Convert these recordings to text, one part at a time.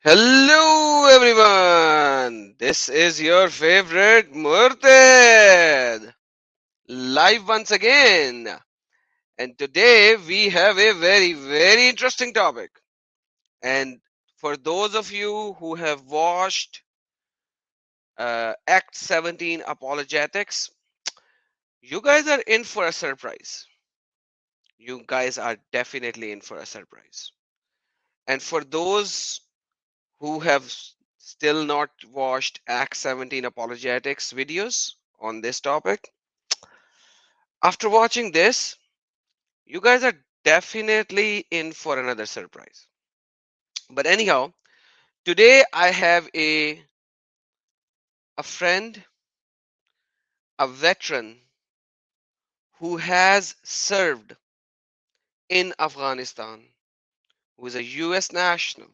Hello everyone, this is your favorite Murted, live once again. And today we have a very interesting topic. And for those of you who have watched Act 17 Apologetics, you guys are in for a surprise. You guys are definitely in for a surprise. And for those who have still not watched Act 17 Apologetics videos on this topic, after watching this, you guys are definitely in for another surprise. But anyhow, today I have a friend, a veteran who has served in Afghanistan, who is a US national,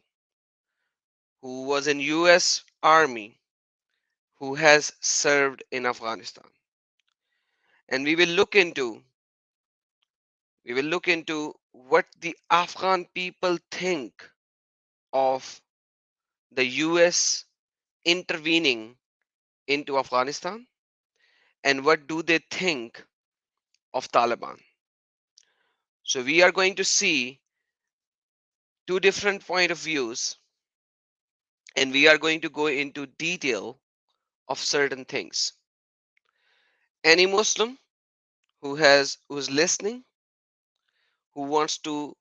who was in US Army, who has served in Afghanistan. And we will look into what the Afghan people think of the US intervening into Afghanistan, and what do they think of Taliban. So we are going to see two different point of views, and we are going to go into detail of certain things. Any Muslim who's listening, who wants to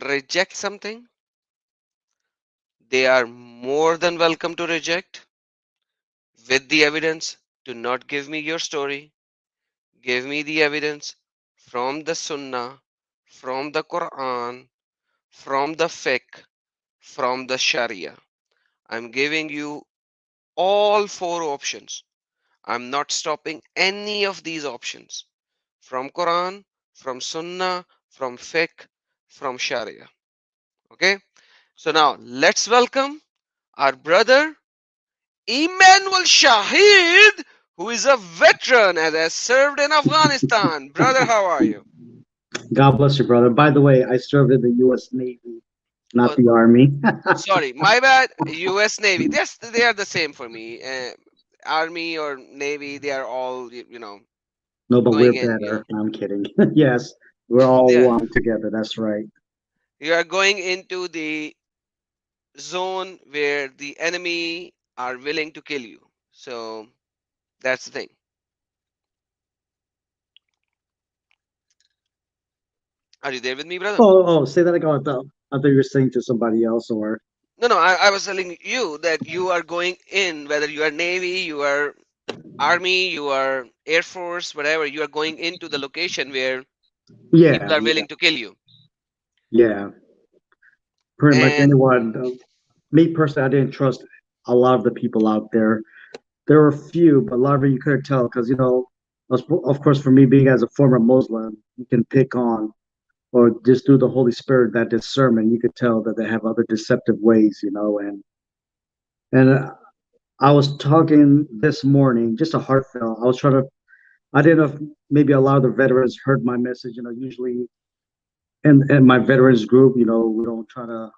reject something, they are more than welcome to reject with the evidence. Do not give me your story. Give me the evidence from the Sunnah, from the Quran, from the fiqh, from the Sharia. I'm giving you all four options. I'm not stopping any of these options from Quran, from Sunnah, from fiqh, from Sharia. Okay, so now let's welcome our brother Emmanuel Shahid, who is a veteran and has served in Afghanistan. Brother, how are you? God bless you, brother. By the way, I served in the U.S. Navy, not Oh, the Army. sorry, my bad. US Navy. Yes, they are the same for me. Army or Navy, they are all No, but we're going in. better. No, I'm kidding. Yes, we're all Yeah, one together. That's right. you are going into the zone where the enemy are willing to kill you. So that's the thing. Are you there with me, brother? Say that again. I thought you were saying to somebody else, or No, no. I was telling you that you are going in, whether you are Navy, you are Army, you are Air Force, whatever. You are going into the location where people yeah, are yeah, willing to kill you. yeah. Pretty much And anyone. Me personally, I didn't trust a lot of the people out there. There were a few, but a lot of it you couldn't tell because of course, for me being as a former Muslim, you can pick on or just through the Holy Spirit, that discernment, you could tell that they have other deceptive ways, and I was talking this morning, just a heartfelt. I didn't know if maybe a lot of the veterans heard my message. Usually in my veterans group, we don't try to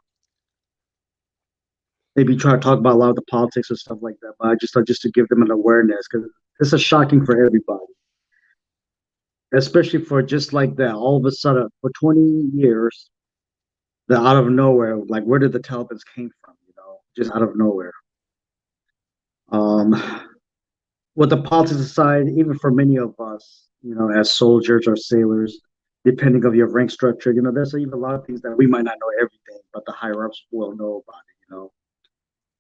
maybe try to talk about a lot of the politics or stuff like that. But I just thought just to give them an awareness because this is shocking for everybody, especially for just like that. All of a sudden, for 20 years, the out of nowhere, like where did the Taliban came from? Just out of nowhere. Um, with the politics aside, even for many of us, as soldiers or sailors, depending of your rank structure, there's even a lot of things that we might not know everything, but the higher ups will know about it.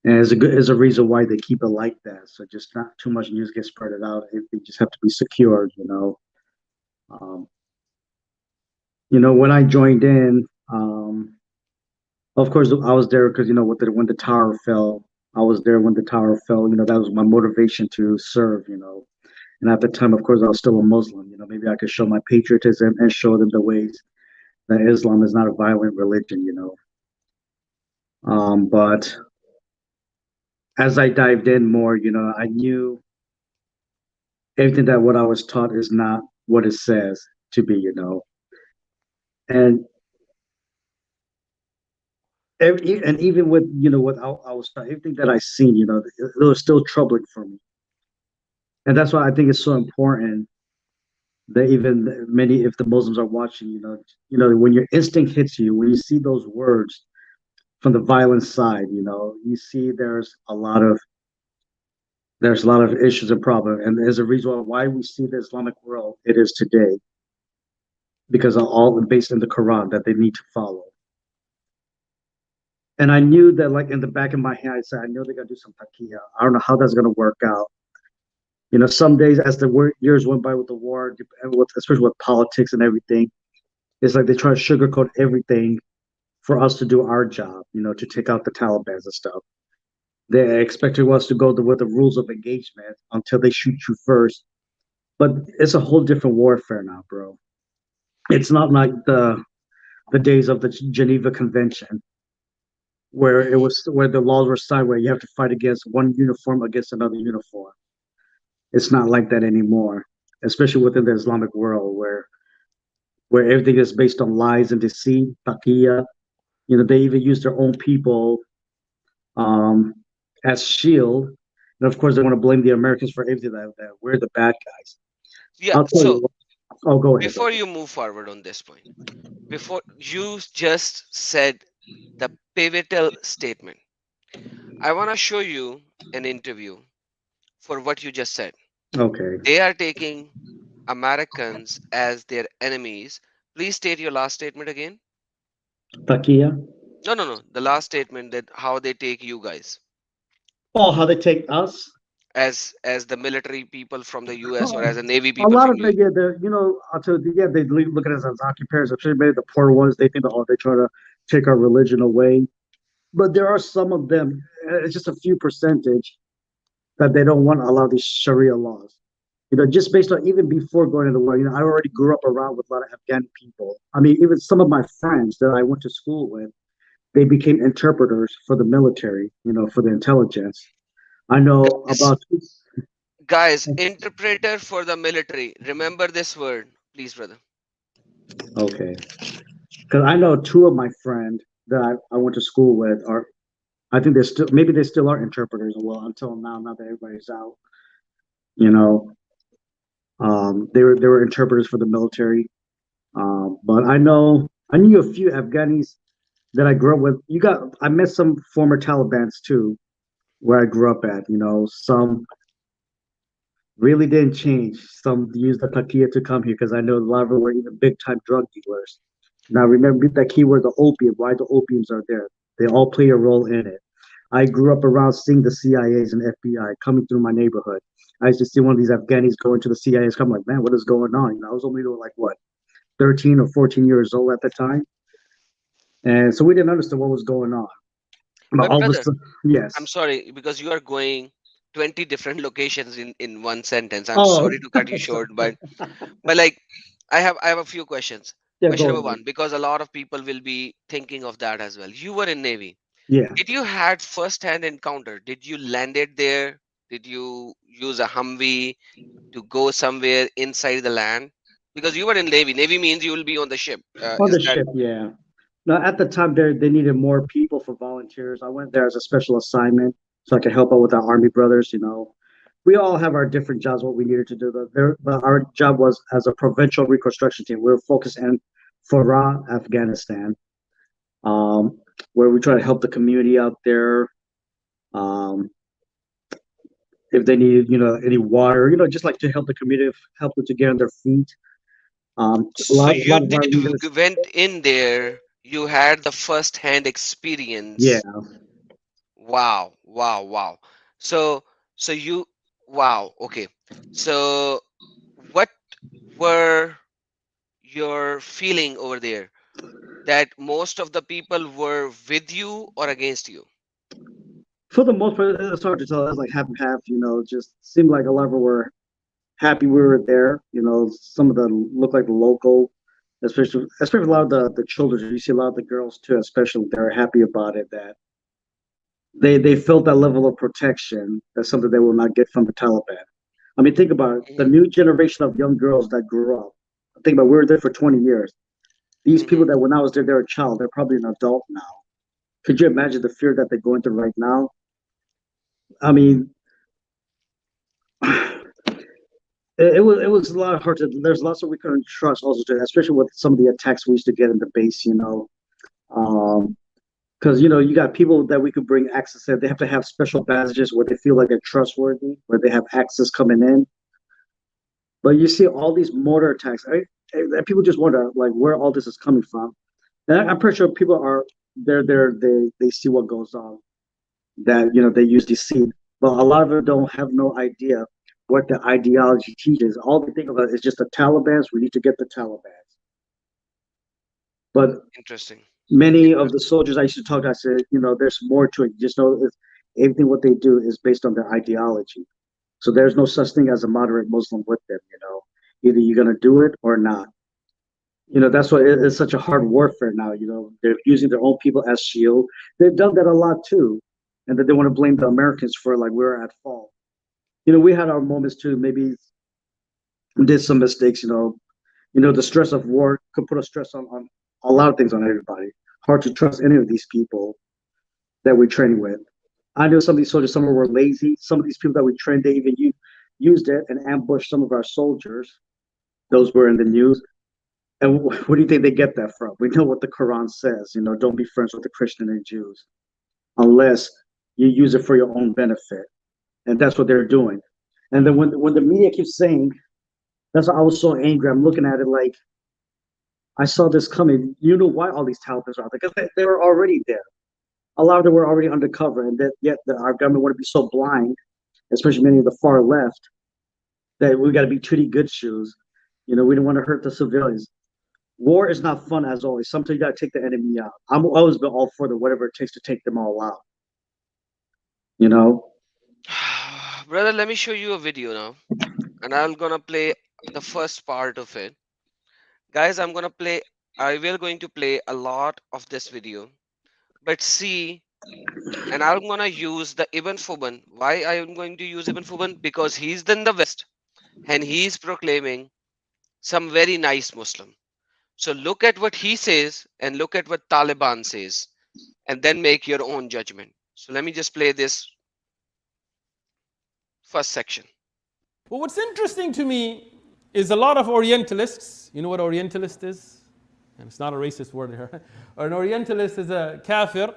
And is a reason why they keep it like that. So just not too much news gets spread out. They just have to be secured. Um, when I joined in, of course, I was there because when the tower fell, I was there when the tower fell. That was my motivation to serve. And at the time, of course, I was still a Muslim. Maybe I could show my patriotism and show them the ways that Islam is not a violent religion. But as I dived in more, I knew everything that what I was taught is not what it says to be. And and even with what I was everything that I seen, it was still troubling for me, and that's why I think it's so important that even many, if the Muslims are watching, when your instinct hits you, when you see those words from the violent side, you see there's a lot of issues and problems, and there's a reason why we see the Islamic world it is today because of all based in the Quran that they need to follow. And I knew that, like in the back of my head, I said, I know they gotta do some taqiyya. I don't know how that's gonna work out. Some days as the years went by with the war, especially with politics and everything, it's like they try to sugarcoat everything for us to do our job. To take out the Taliban and stuff. They expected us to go with the rules of engagement until they shoot you first. But it's a whole different warfare now, bro. It's not like the days of the Geneva Convention Mhm. where the laws were signed where you have to fight against one uniform against another uniform. It's not like that anymore, especially within the Islamic world where everything is based on lies and deceit, taqiyya. They even use their own people um, as shield. And of course, they want to blame the Americans for everything that we're the bad guys. Yeah, I'll tell you so what. Oh, go ahead. Go before you move forward on this point, before you just said the pivotal statement, I want to show you an interview for what you just said. ahead. Okay. They are taking Americans as their enemies. Please state your last statement again. Takia. No, no, no. The last statement that how they take you guys Oh, how they take us? as the military people from the US or Oh, as a Navy a people lot from of it, you. yeah, I'll tell you, yeah, they look at us as occupiers, especially maybe the poor ones. They think that, oh, they try to take our religion away. But there are some of them, it's just a few percentage that they don't want to allow these Sharia laws. Just based on even before going to the war, I already grew up around with a lot of Afghan people. I mean, even some of my friends that I went to school with, they became interpreters for the military, for the intelligence. I know Guys, about, guys, interpreter for the military. Remember this word, please, brother. okay, because I know two of my friends that I went to school with are, I think they're still, maybe they still are interpreters. Well, until now that everybody's out, you know, they were interpreters for the military. But I knew a few Afghanis that I grew up with. I met some former Taliban's too, where I grew up at. Some really didn't change. Some used the takia to come here because I know a lot of them were even big time drug dealers. Now remember that keyword, the opium. Why the opiums are there? They all play a role in it. I grew up around seeing the CIAs and FBI coming through my neighborhood. I used to see one of these Afghanis go into the CIA's. Come like, man, what is going on? I was only like what 13 or 14 years old at the time. And so we didn't understand what was going on. But But all of a brother, sudden, yes. I'm sorry because you are going 20 different locations in one sentence. I'm Oh, sorry to cut you short, but like I have a few questions. yeah, Question go number ahead. one, because a lot of people will be thinking of that as well. You were in Navy. Yeah. Did you had first-hand encounter? Did you landed there? Did you use a Humvee to go somewhere inside the land? Because you were in Navy. Navy means you will be on the ship. On Is the that ship, yeah. Now, at the time, they needed more people for volunteers. I went there as a special assignment so I could help out with our Army brothers. We all have our different jobs, what we needed to do. But our job was as a provincial reconstruction team. We were focused in Farah, Afghanistan, um, where we try to help the community out there. Um, if they needed, any water, just like to help the community, help them to get on their feet. A so? lot, a You lot of our did leaders, went in there. You had the first-hand yeah. experience. Wow, wow, wow. So, so you, wow, okay. So, what were your feeling over there? That most of the people were with you or against you? For the most part, it's hard to tell. It was like half and half. Just seemed like a lot of them were happy we were there. Some of them look like the local, especially a lot of the children. You see a lot of the girls too, especially they're happy about it. That they felt that level of protection. That's something they will not get from the Taliban. I mean, think about it. The Hmm. new generation of young girls that grew up. Think about it, we were there for 20 years. These people Hmm. that when I was there, they're a child. They're probably an adult now. Could you imagine the fear that they're going through right now? I mean, it was a lot hard to. There's lots that we couldn't trust also, too, especially with some of the attacks we used to get in the base. Because you got people that we could bring access to. They have to have special badges where they feel like they're trustworthy, where they have access coming in. But you see all these mortar attacks. People just wonder like where all this is coming from. And I'm pretty sure people are they see what goes on. That they use deceit, but a lot of them don't have no idea what the ideology teaches. All they think about is just the Taliban's. We need to get the Taliban's. But Interesting. many of the Interesting. soldiers I used to talk to, I said, there's more to it. Just know everything what they do is based on their ideology. So there's no such thing as a moderate Muslim with them. Either you're gonna do it or not. That's why it's such a hard warfare now. They're using their own people as shield. They've done that a lot too, and that they want to blame the Americans for like we're at fault. We had our moments too. Maybe we did some mistakes. The stress of war could put a stress on a lot of things on everybody. Hard to trust any of these people that we're training with. I know some of these soldiers, some were lazy. Some of these people that we trained, they even used it and ambushed some of our soldiers. Those were in the news. And where do you think they get that from? We know what the Quran says. Don't be friends with the Christian and Jews unless you use it for your own benefit. And that's what they're doing. And then when the media keeps saying, that's why I was so angry. I'm looking at it like I saw this coming. You know why all these Talibans are out there? Because they were already there. A lot of them were already undercover, and that yet our government want to be so blind, especially many of the far left, that we got to be treating good shoes. We don't want to hurt the civilians. War is not fun as always. Sometimes you got to take the enemy out. I'm always been all for the whatever it takes to take them all out. You know. Brother, let me show you a video now, and I'm gonna play the first part of it. Guys, I will going to play a lot of this video, but see, and I'm gonna use the Ibn Fuban. Why I am going to use Ibn Fuban? Because he's in the West and he's proclaiming some very nice Muslim. So look at what he says and look at what Taliban says, and then make your own judgment. So let me just play this first section. Well, what's interesting to me is a lot of Orientalists. You know what Orientalist is? And it's not a racist word here. An Orientalist is a kafir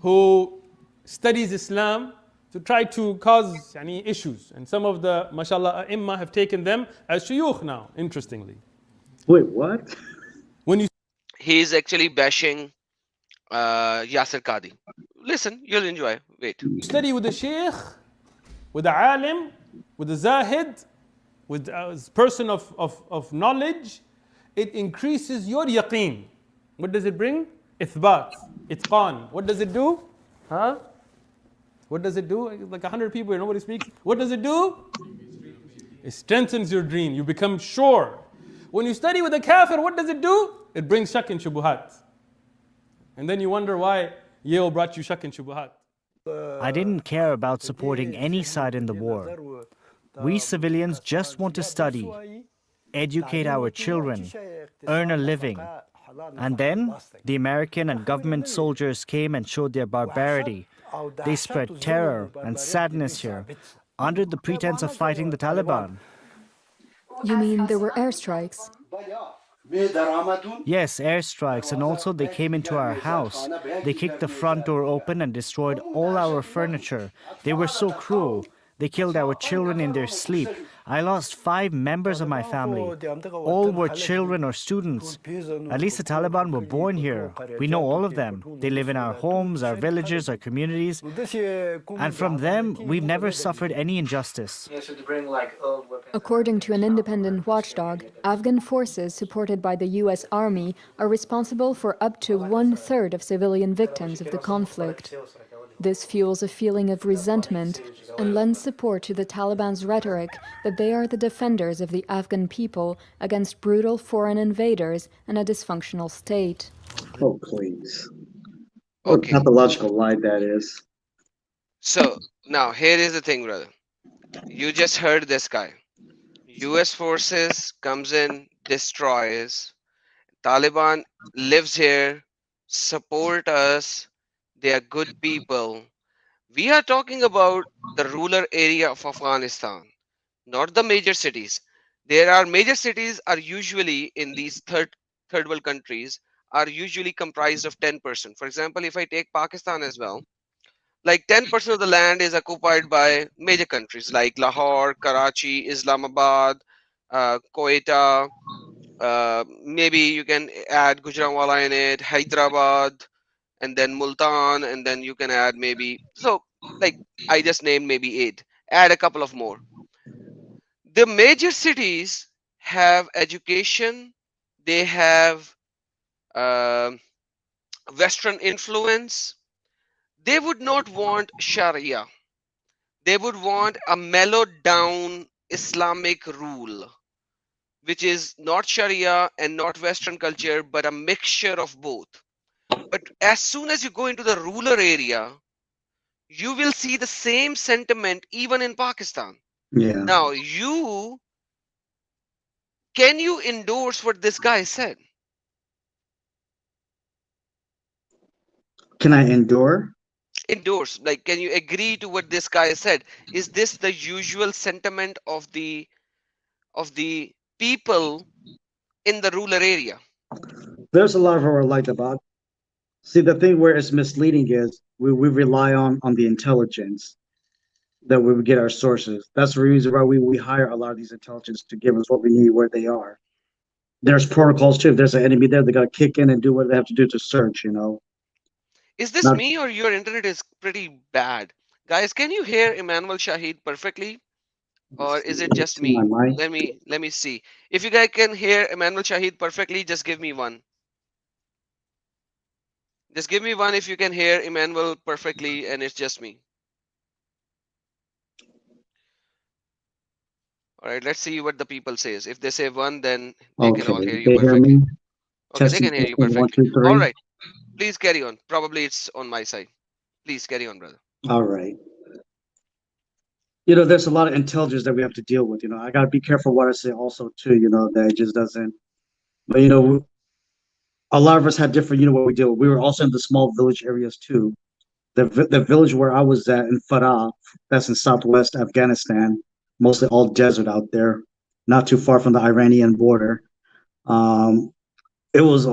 who studies Islam to try to cause issues. And some of the, mashallah, ai have taken them as shuyukh now, interestingly. Wait, what? When you He's actually bashing Yasir Qadi. Listen, you'll enjoy. Wait. study with a sheikh, with a alim, with a zahid, with a person of knowledge, it increases your yaqeen. What does it bring? Ithbat, itqan. What does it do? Huh? What does it do? Like 100 people here, nobody speaks. What does it do? It strengthens your dream. You become sure. When you study with a kafir, what does it do? It brings shak and shubuhat. And then you wonder why Yale brought you shak and shubuhat. I didn't care about supporting any side in the war. We civilians just want to study, educate our children, earn a living. And then the American and government soldiers came and showed their barbarity. They spread terror and sadness here under the pretense of fighting the Taliban. You mean there were airstrikes? Yes, airstrikes, and also they came into our house. They kicked the front door open and destroyed all our furniture. They were so cruel. They killed our children in their sleep. I lost 5 members of my family. All were children or students. At least the Taliban were born here. We know all of them. They live in our homes, our villages, our communities. And from them, we've never suffered any injustice. According to an independent watchdog, Afghan forces supported by the U.S. Army are responsible for up to 1/3 of civilian victims of the conflict. This fuels a feeling of resentment and lends support to the Taliban's rhetoric that they are the defenders of the Afghan people against brutal foreign invaders and a dysfunctional state. Oh, please. What a Okay. pathological lie that is. So now here is the thing, brother. You just heard this guy. US forces comes in, destroys. Taliban lives here, support us. They are good people. We are talking about the rural area of Afghanistan, not the major cities. There are major cities are usually in these third world countries are usually comprised of 10%. For example, if I take Pakistan as well, like 10% of the land is occupied by major countries like Lahore, Karachi, Islamabad, Quetta. Maybe you can add Gujranwala in it, Hyderabad, and then Multan, and then you can add maybe so like I just named maybe eight. Add a couple of more. The major cities have education, they have um Western influence. They would not want Sharia. They would want a mellowed down Islamic rule, which is not Sharia and not Western culture, but a mixture of both. But as soon as you go into the rural area, you will see the same sentiment even in Pakistan. Yeah. Now, can you endorse what this guy said? Can I endure? Endorse, like, can you agree to what this guy said? Is this the usual sentiment of the people in the rural area? There's a lot of our like about. See, the thing where it's misleading is we rely on the intelligence that we would get our sources. That's the reason why we hire a lot of these intelligence to give us what we need where they are. There's protocols too. If there's an enemy there, they got to kick in and do what they have to do to search. Is this Not me or your internet is pretty bad? Guys, can you hear Emmanuel Shahid perfectly? Or is it just see my me? mic. Let me see. If you guys can hear Emmanuel Shahid perfectly, just give me one. Just give me one if you can hear Emmanuel perfectly and it's just me. All right, let's see what the people says. If they say one, then they can Okay, all hear you they hear perfectly. me. Okay, they Testing, can hear you testing. One, perfectly. two, All three. right, please carry on. Probably it's on my side. Please carry on, brother. All right. There's a lot of intelligence that we have to deal with. I got to be careful what I say also too. That it just doesn't. But a lot of us had different. What we deal with. We were also in the small village areas too. The village where I was at in Farah, that's in southwest Afghanistan, mostly all desert out there, not too far from the Iranian border. Um, it was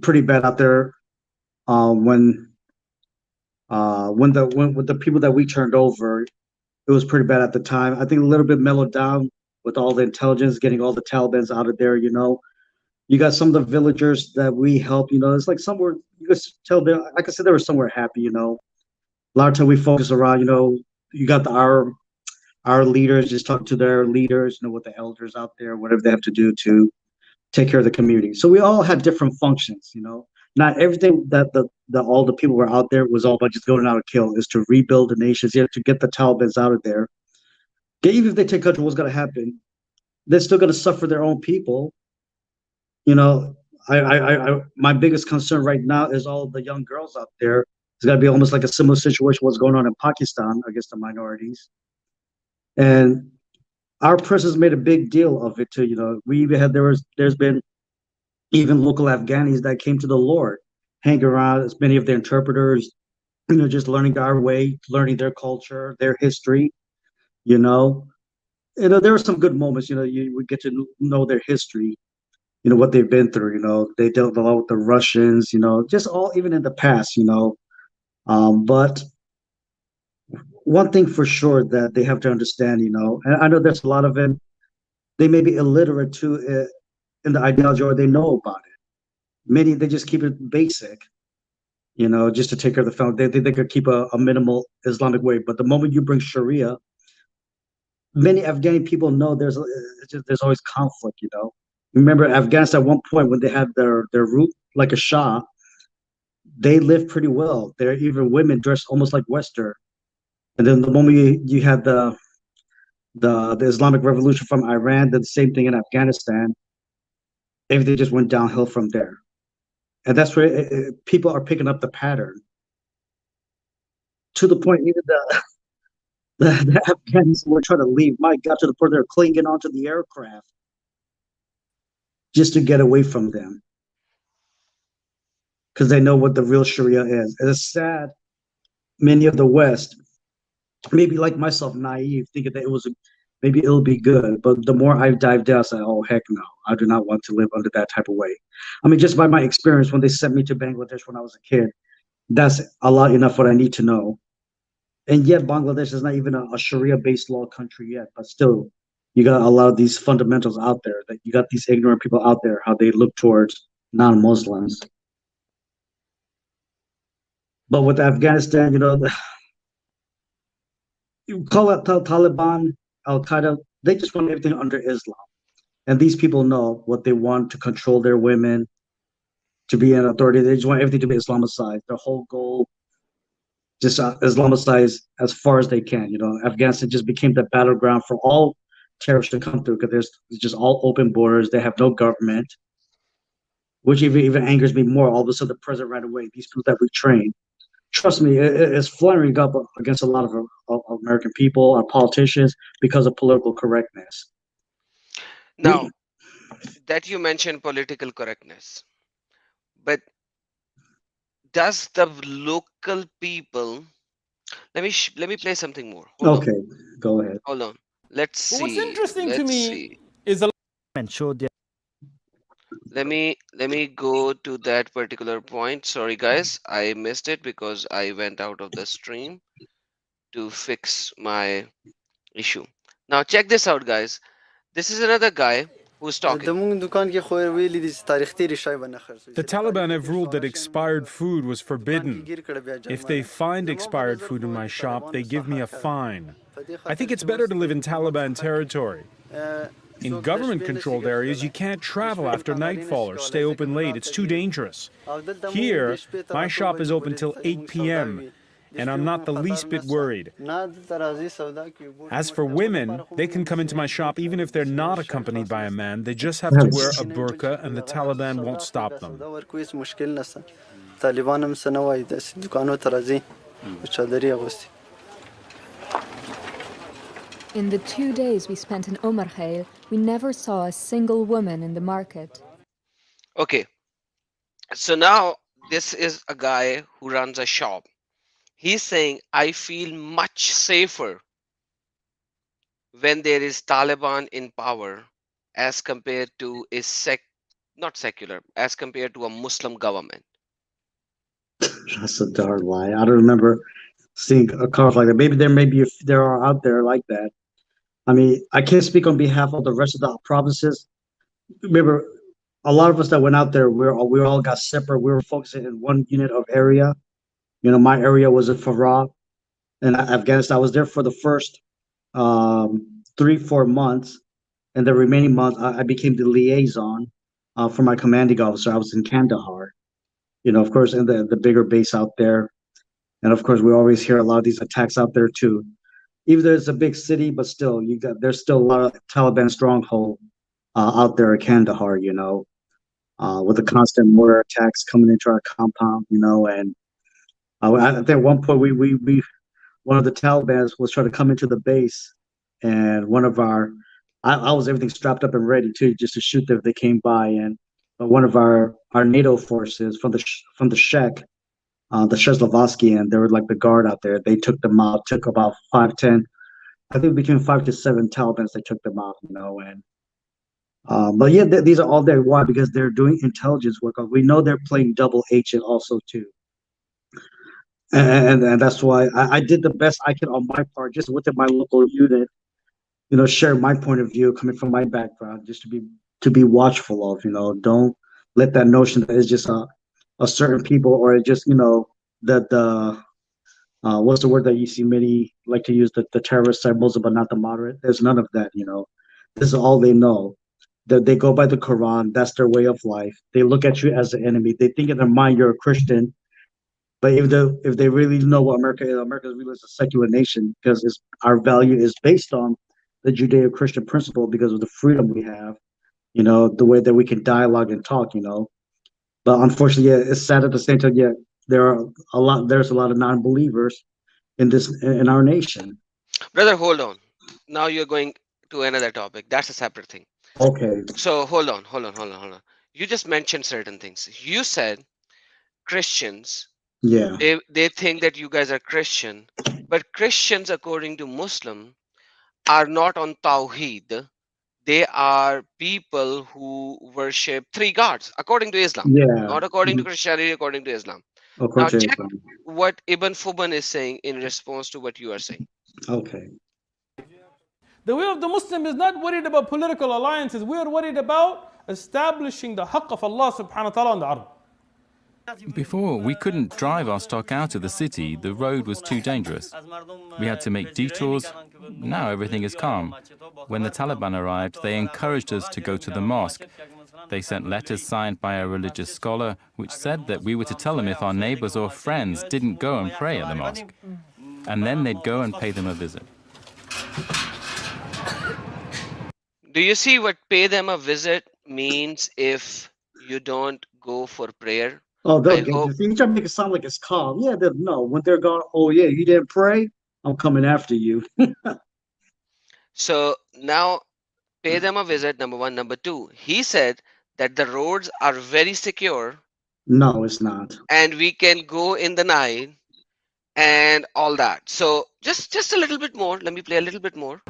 pretty bad out there when when with the people that we turned over, it was pretty bad at the time. I think a little bit mellowed down with all the intelligence, getting all the Talibans out of there. You got some of the villagers that we helped. It's like somewhere you could tell them. Like I said, they were somewhere happy. A lot of time we focus around. You got our leaders just talk to their leaders. With the elders out there, whatever they have to do to take care of the community. So we all had different functions. Not everything that the all the people were out there was all about just going out to kill. Is to rebuild the nations, to get the Taliban's out of there. Even if they take control, what's going to happen? They're still going to suffer their own people. You know, my biggest concern right now is all the young girls out there. It's got to be almost like a similar situation what's going on in Pakistan against the minorities. And our president's made a big deal of it too. We even had there's been even local Afghanis that came to the Lord, hang around as many of the interpreters, just learning our way, learning their culture, their history. You know, there were some good moments. You would get to know their history. What they've been through. They dealt a lot with the Russians. Just all even in the past. But one thing for sure that they have to understand. And I know there's a lot of them. They may be illiterate too in the ideology, or they know about it. Many they just keep it basic. Just to take care of the family. They could keep a minimal Islamic way. But the moment you bring Sharia, many Afghani people know there's always conflict. Remember Afghanistan at one point when they had their root like a Shah, they lived pretty well. There even women dressed almost like Western. And then the moment you had the Islamic Revolution from Iran, did the same thing in Afghanistan. Everything just went downhill from there. And that's where people are picking up the pattern to the point even the Afghans were trying to leave. My God, to the point they're clinging onto the aircraft just to get away from them because they know what the real Sharia is. And it's sad many of the West, maybe like myself, naive, thinking that maybe it'll be good. But the more I've dived in, I said, oh heck no, I do not want to live under that type of way. I mean, just by my experience when they sent me to Bangladesh when I was a kid, that's a lot enough what I need to know. And yet Bangladesh is not even a Sharia-based law country yet, but still, you got a lot of these fundamentals out there that you got these ignorant people out there, how they look towards non-Muslims. But with Afghanistan, you call it Taliban, Al Qaeda, they just want everything under Islam. And these people know what they want to control their women, to be an authority. They just want everything to be Islamicized. Their whole goal, just Islamicize as far as they can. Afghanistan just became the battleground for all terrorists to come through because there's just all open borders. They have no government, which even angers me more. All of a sudden, the president right away, these people that we train, trust me, it's flaring up against a lot of American people, our politicians, because of political correctness. Now, that you mentioned political correctness, but does the local people, let me play something more. Hold Okay, go ahead. Hold on. Let's But what's see. interesting to Let's me see. is a And showed their Let me go to that particular point. Sorry guys, I missed it because I went out of the stream to fix my issue. Now check this out guys. This is another guy who's talking. The Taliban have ruled that expired food was forbidden. If they find expired food in my shop, they give me a fine. I think it's better to live in Taliban territory. In government-controlled areas, you can't travel after nightfall or stay open late. It's too dangerous. Here, my shop is open till 8 p.m., and I'm not the least bit worried. As for women, they can come into my shop even if they're not accompanied by a man. They just have to wear a burqa, and the Taliban won't stop them. In the 2 days we spent in Omar Khail, we never saw a single woman in the market. Okay. So now this is a guy who runs a shop. He's saying, I feel much safer when there is Taliban in power as compared to not secular, as compared to a Muslim government. That's a darn lie. I don't remember seeing a car like that. Maybe there are out there like that. I mean, I can't speak on behalf of the rest of the provinces. Remember, a lot of us that went out there, we all got separate. We were focusing in one unit of area. My area was in Farah in Afghanistan. I was there for the first 3-4 months, and the remaining months I became the liaison for my commanding officer. I was in Kandahar, of course, in the bigger base out there, and of course we always hear a lot of these attacks out there too. Even though it's a big city, but still, there's still a lot of Taliban stronghold out there at Kandahar, with the constant mortar attacks coming into our compound, and I think at one point we one of the Taliban was trying to come into the base, and I was everything strapped up and ready too, just to shoot them if they came by, but one of our NATO forces from the Czech, the Czechoslovakian, they were like the guard out there. They took them out, took about 5-10, I think between 5 to 7 Talibans. They took them out, and but yeah, these are all there. Why? Because they're doing intelligence work. We know they're playing double agent also too. And that's why I did the best I could on my part, just within my local unit, share my point of view coming from my background, just to be watchful of, don't let that notion that it's just a certain people, or just, that the what's the word that you see many like to use, the terrorist side Muslim, but not the moderate. There's none of that, This is all they know. That they go by the Quran, that's their way of life. They look at you as an enemy. They think in their mind you're a Christian. But if they really know what America is really a secular nation, because our value is based on the Judeo-Christian principle, because of the freedom we have, the way that we can dialogue and talk, But unfortunately, yeah, it's sad at the same time. Yeah, there's a lot of non-believers in our nation. Brother, hold on. Now you're going to another topic. That's a separate thing. Okay. So hold on. You just mentioned certain things. You said Christians Yeah. They think that you guys are Christian, but Christians, according to Muslim, are not on Tawheed. They are people who worship three gods, according to Islam, Yeah. not according to Mhm. Christianity, according to Islam. Now, According to check Islam. what Ibn Fuban is saying in response to what you are saying. Okay. The way of the Muslim is not worried about political alliances. We are worried about establishing the haqq of Allah subhanahu wa ta'ala on the ard. Before, we couldn't drive our stock out of the city. The road was too dangerous. We had to make detours. Now everything is calm. When the Taliban arrived, they encouraged us to go to the mosque. They sent letters signed by a religious scholar which said that we were to tell them if our neighbors or friends didn't go and pray at the mosque. And then they'd go and pay them a visit. Do you see what pay them a visit means if you don't go for prayer? Oh, they'll I get hope you. You try to make it sound like it's calm. Yeah, they'll no. When they're gone, oh yeah, you didn't pray. I'm coming after you. so. Now pay them a visit, number one. Number two, he said that the roads are very secure No, it's not. and we can go in the night and all that. So just a little bit more. Let me play a little bit more.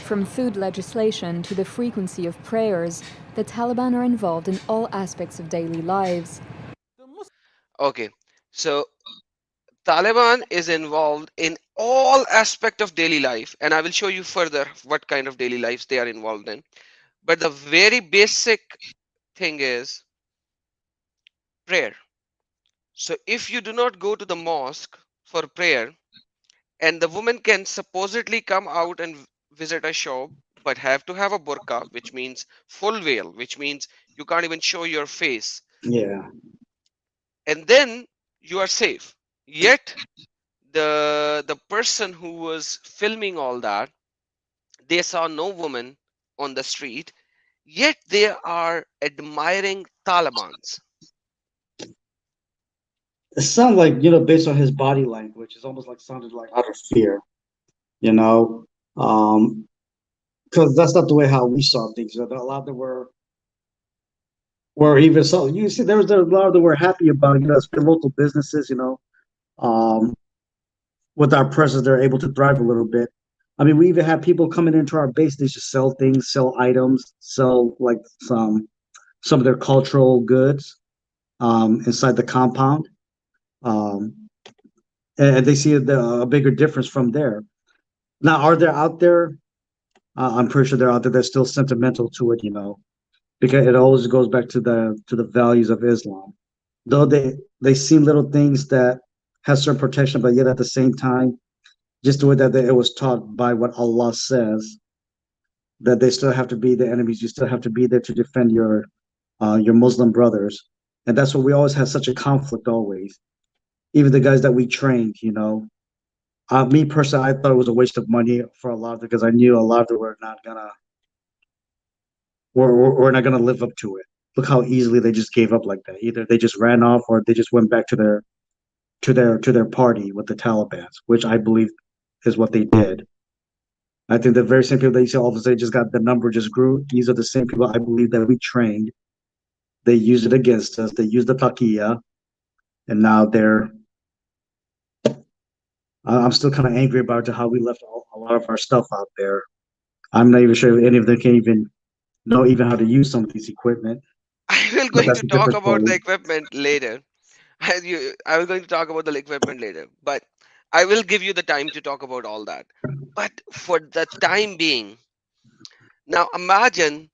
From food legislation to the frequency of prayers, the Taliban are involved in all aspects of daily lives. Okay, so Taliban is involved in all aspect of daily life, and I will show you further what kind of daily lives they are involved in. But the very basic thing is prayer. So if you do not go to the mosque for prayer, and the woman can supposedly come out and visit a shop, but have to have a burqa, which means full veil, which means you can't even show your face, Yeah. and then you are safe. Yet the person who was filming all that, they saw no woman on the street, yet they are admiring Talibans. It sounded like, based on his body language, it's almost like sounded like out of fear, you know. Because that's not the way how we saw things. A lot of them were even so. You see, there was a lot of them were happy about, it's the local businesses, um, with our presence, they're able to thrive a little bit. I mean, we even have people coming into our base. They just sell things, sell items, sell like some of their cultural goods inside the compound, um, and they see a bigger difference from there. Now, are there out there? I'm pretty sure they're out there. They're still sentimental to it, because it always goes back to the values of Islam. Though they see little things that has certain protection, but yet at the same time, just the way that it was taught by what Allah says, that they still have to be the enemies. You still have to be there to defend your Muslim brothers, and that's what we always had such a conflict always. Even the guys that we trained, me personally, I thought it was a waste of money for a lot of it because I knew a lot of them were not gonna we're not gonna live up to it. Look how easily they just gave up like that. Either they just ran off or they just went back to their party with the Taliban, which I believe is what they did. I think the very same people that you see all of a sudden just got the number just grew. These are the same people I believe that we trained. They used it against us. They used the taqiyya, and now I'm still kind of angry about how we left a lot of our stuff out there. I'm not even sure if any of them can even know even how to use some of these equipment. I will But going that's to a talk different about the story. equipment later. I was going to talk about the equipment later, but I will give you the time to talk about all that. But for the time being, now imagine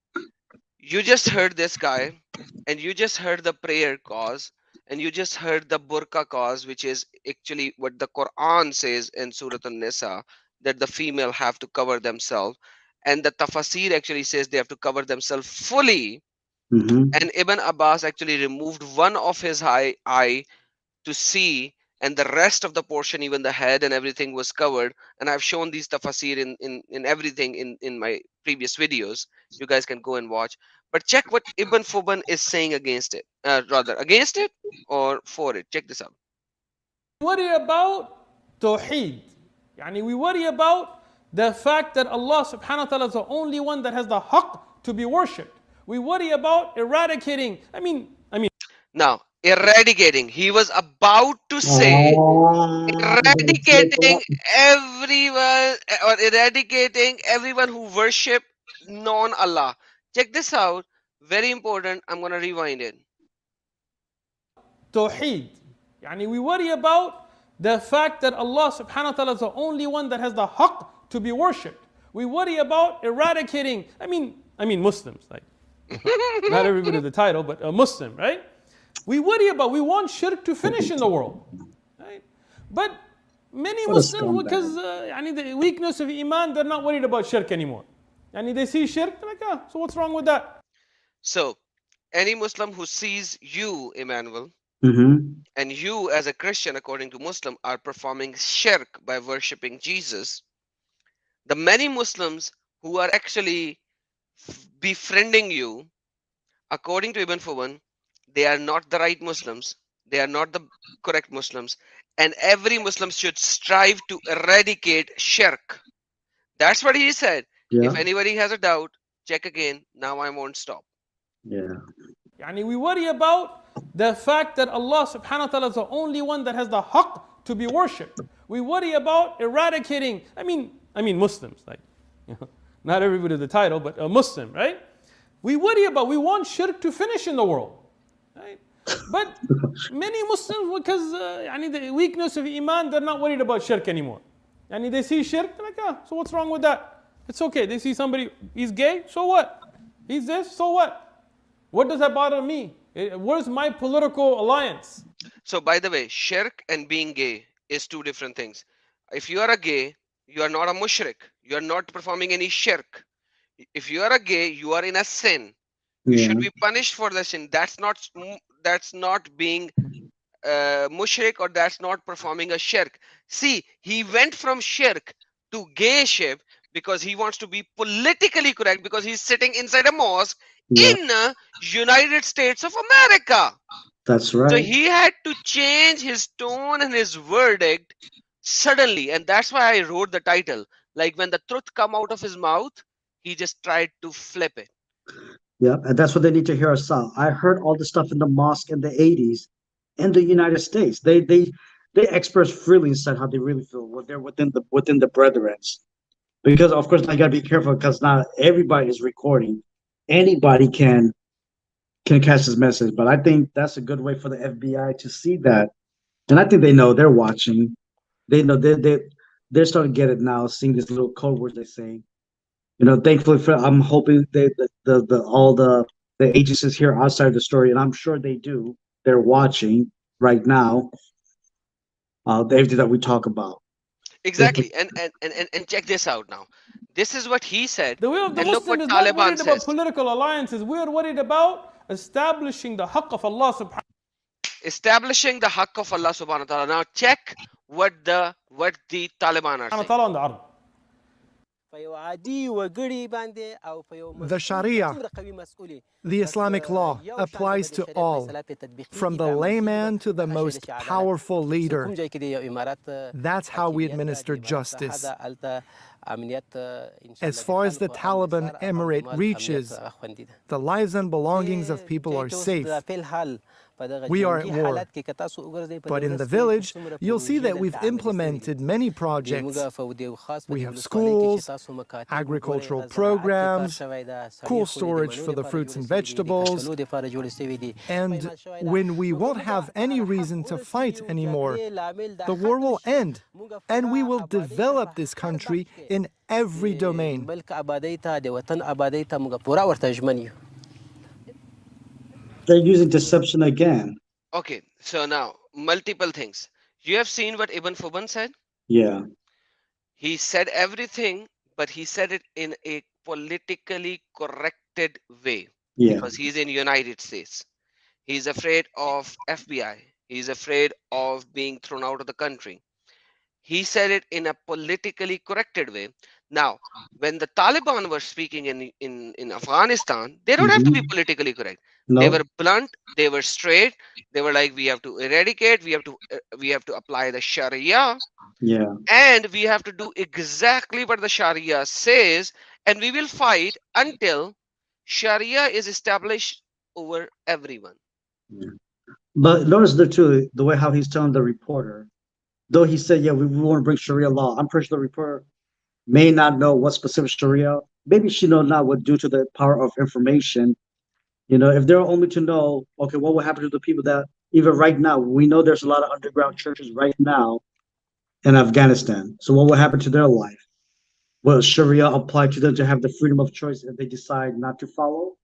you just heard this guy, and you just heard the prayer cause, and you just heard the burqa cause, which is actually what the Quran says in Surah An-Nisa, that the female have to cover themselves, and the tafsir actually says they have to cover themselves fully. Hmm. And Ibn Abbas actually removed one of his eye to see, and the rest of the portion, even the head and everything, was covered. And I've shown these tafsir in everything in my previous videos. You guys can go and watch. But check what Ibn Fuban is saying against it. Rather, against it or for it. Check this out. We worry about Tawheed. Yani we worry about the fact that Allah subhanahu wa ta'ala is the only one that has the haqq to be worshipped. We worry about eradicating. I mean, Now, Eradicating. He was about to say That's it. eradicating everyone or eradicating everyone who worship non-Allah. Check this out. Very important. I'm gonna rewind it. Tawheed. Yani we worry about the fact that Allah subhanahu wa ta'ala is the only one that has the haqq to be worshipped. We worry about eradicating, I mean Muslims, like not everybody the title, but a Muslim, right? We worry about, we want shirk to finish in the world, right? But many What a Muslims, because scumbag. the weakness of Iman, they're not worried about shirk anymore. They see shirk, they're like, so what's wrong with that? So, any Muslim who sees you, Emmanuel, Mm-hmm. and you as a Christian, according to Muslim, are performing shirk by worshipping Jesus, the many Muslims who are actually befriending you, according to Ibn Fuwan, they are not the right Muslims. They are not the correct Muslims. And every Muslim should strive to eradicate shirk. That's what he said. Yeah. If anybody has a doubt, check again. Now I won't stop. Yeah. We worry about the fact that Allah subhanahu wa ta'ala is the only one that has the haqq to be worshipped. We worry about eradicating, I mean Muslims, like not everybody the title, but a Muslim, right? We worry about, we want shirk to finish in the world, right? But many Muslims, because the weakness of Iman, they're not worried about shirk anymore. They see shirk, they're like, so what's wrong with that? It's okay. They see somebody, he's gay, so what? He's this, so what? What does that bother me? Where's my political alliance? So, by the way, shirk and being gay is two different things. If you are a gay, you are not a mushrik. You are not performing any shirk. If you are a gay, you are in a sin. You Yeah. should be punished for the sin. That's not being mushrik, or that's not performing a shirk. See, he went from shirk to gayship because he wants to be politically correct, because he's sitting inside a mosque Yeah. in United States of America. That's So right. he had to change his tone and his verdict suddenly, and that's why I wrote the title. Like when the truth come out of his mouth, he just tried to flip it. Yeah. And that's what they need to hear us out. I heard all the stuff in the mosque in the 80s in the United States. They express freely and said how they really feel. Well, they're within the brethrens. Because of course I gotta be careful because not everybody is recording. Anybody can catch this message, but I think that's a good way for the FBI to see that. And I think they know they're watching. They know they're starting to get it now, seeing these little code words they say. Thankfully I'm hoping the all the agencies here outside the story, and I'm sure they do. They're watching right now. Everything that we talk about. Exactly. And check this out now. This is what he said. The way of the And look Muslim what is not Taliban worried about says. political alliances. We're worried about establishing the haqq of Allah subhanahu Establishing the haqq of Allah subhanahu wa ta'ala. Now check what the Taliban are wa saying. ta'ala on the ard. The Sharia, the Islamic law, applies to all, from the layman to the most powerful leader. That's how we administer justice. As far as the Taliban emirate reaches, the lives and belongings of people are safe. We are at war. But in the village, you'll see that we've implemented many projects. We have schools, agricultural programs, cool storage for the fruits and vegetables. And when we won't have any reason to fight anymore, the war will end, and we will develop this country in every domain. They're using deception again. Okay, so now multiple things. You have seen what Ibn Fuban said? Yeah. He said everything, but he said it in a politically corrected way. Yeah. Because he's in United States. He's afraid of FBI. He's afraid of being thrown out of the country. He said it in a politically corrected way. Now, when the Taliban were speaking in Afghanistan, they don't have to be politically correct. No. They were blunt, they were straight. They were like, we have to eradicate, we have to apply the Sharia, Yeah. and we have to do exactly what the Sharia says, and we will fight until Sharia is established over everyone. Yeah. But notice the too, the way how he's telling the reporter, though he said, yeah, we want to bring Sharia law. I'm pretty sure the reporter may not know what specific Sharia. Maybe she know not what due to the power of information. If they're only to know, okay, what will happen to the people that even right now, we know there's a lot of underground churches right now in Afghanistan. So what will happen to their life? Will Sharia apply to them to have the freedom of choice if they decide not to follow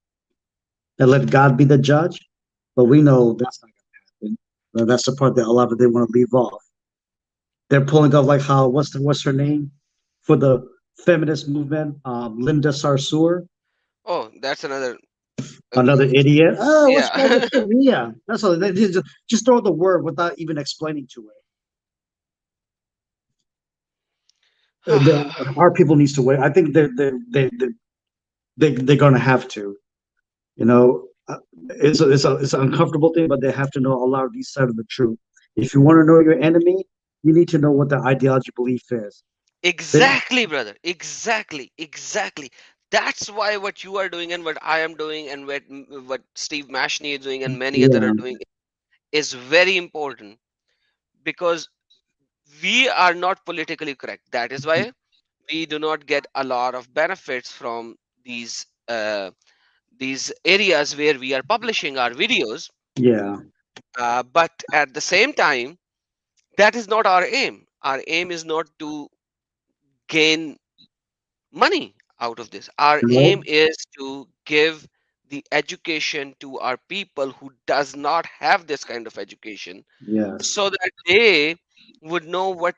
and let God be the judge? But we know that's not going to happen. That's the part that a lot of they want to leave off. They're pulling off like how what's her name for the feminist movement, Linda Sarsour, Oh, that's another. another idiot. Oh, what's called Yeah. the Sharia? That's all. They just throw the word without even explaining to it. Our people needs to wait. I think they're going to have to. You know, it's an uncomfortable thing, but they have to know a lot of these side of the truth. If you want to know your enemy, you need to know what their ideology belief is. Exactly, brother. Exactly. Exactly. That's why what you are doing and what I am doing and what Steve Mashney is doing and many other Yeah, are doing is very important because we are not politically correct. That is why we do not get a lot of benefits from these areas where we are publishing our videos. yeah, But at the same time, that is not our aim. Our aim is not to gain money out of this. Our no, aim is to give the education to our people who does not have this kind of education yes, so that they would know what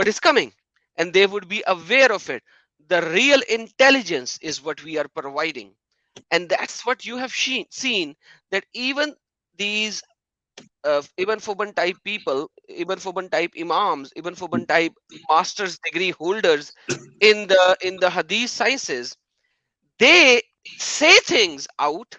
is coming and they would be aware of it. The real intelligence is what we are providing, and that's what you have seen that even these Ibn Foban type people, Ibn Foban type imams, Ibn Foban type master's degree holders in the hadith sciences, they say things out,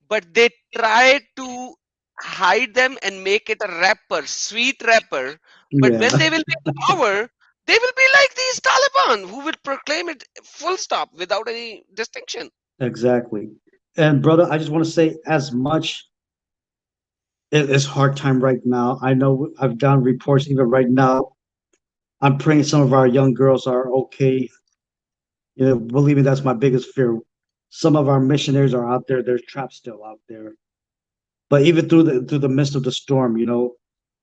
but they try to hide them and make it a rapper, sweet rapper. But when yeah, they will be in power, they will be like these Taliban who will proclaim it full stop without any distinction. exactly. And brother, I just want to say, as much it's hard time right now. I know I've done reports even right now. I'm praying some of our young girls are okay. Believe me, that's my biggest fear. Some of our missionaries are out there; they're trapped still out there. But even through the midst of the storm,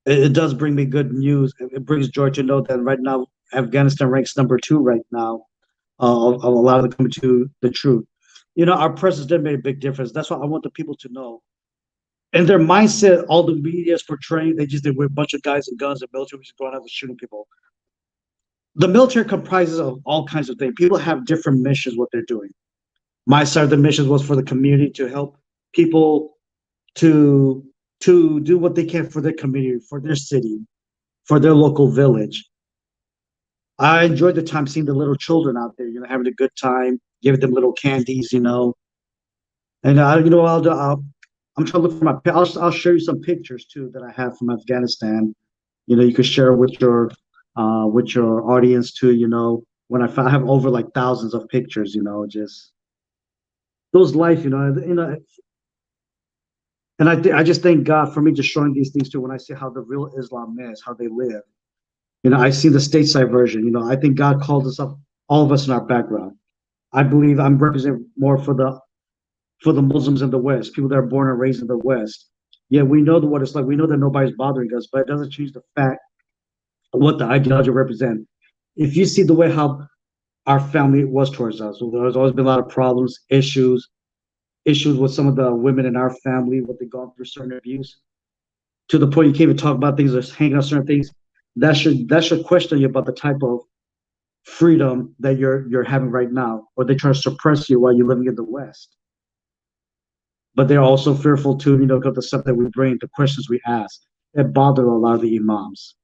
it does bring me good news. It brings joy to know that right now Afghanistan ranks number 2 right now of a lot of them coming to the truth. Our presence did make a big difference. That's what I want the people to know. And their mindset, all the media is portraying, they were a bunch of guys and guns and military just going out and shooting people. The military comprises of all kinds of things. People have different missions, what they're doing. My side of the missions was for the community to help people to do what they can for their community, for their city, for their local village. I enjoyed the time seeing the little children out there, having a good time, giving them little candies. And I'm trying to look for I'll share you some pictures too that I have from Afghanistan. You could share with your audience too. When I have over like thousands of pictures. Just those life. And I just thank God for me just showing these things too. When I see how the real Islam is, how they live. I see the stateside version. I think God called us up, all of us in our background. I believe I'm representing more for the Muslims in the West, people that are born and raised in the West. Yeah, we know what it's like. We know that nobody's bothering us, but it doesn't change the fact of what the ideology represents. If you see the way how our family was towards us, well, there's always been a lot of problems, issues with some of the women in our family, what they've gone through, certain abuse, to the point you can't even talk about things or hanging on certain things. That should question you about the type of freedom that you're having right now, or they try to suppress you while you're living in the West. But they're also fearful too, because the stuff that we bring, the questions we ask, it bother a lot of the imams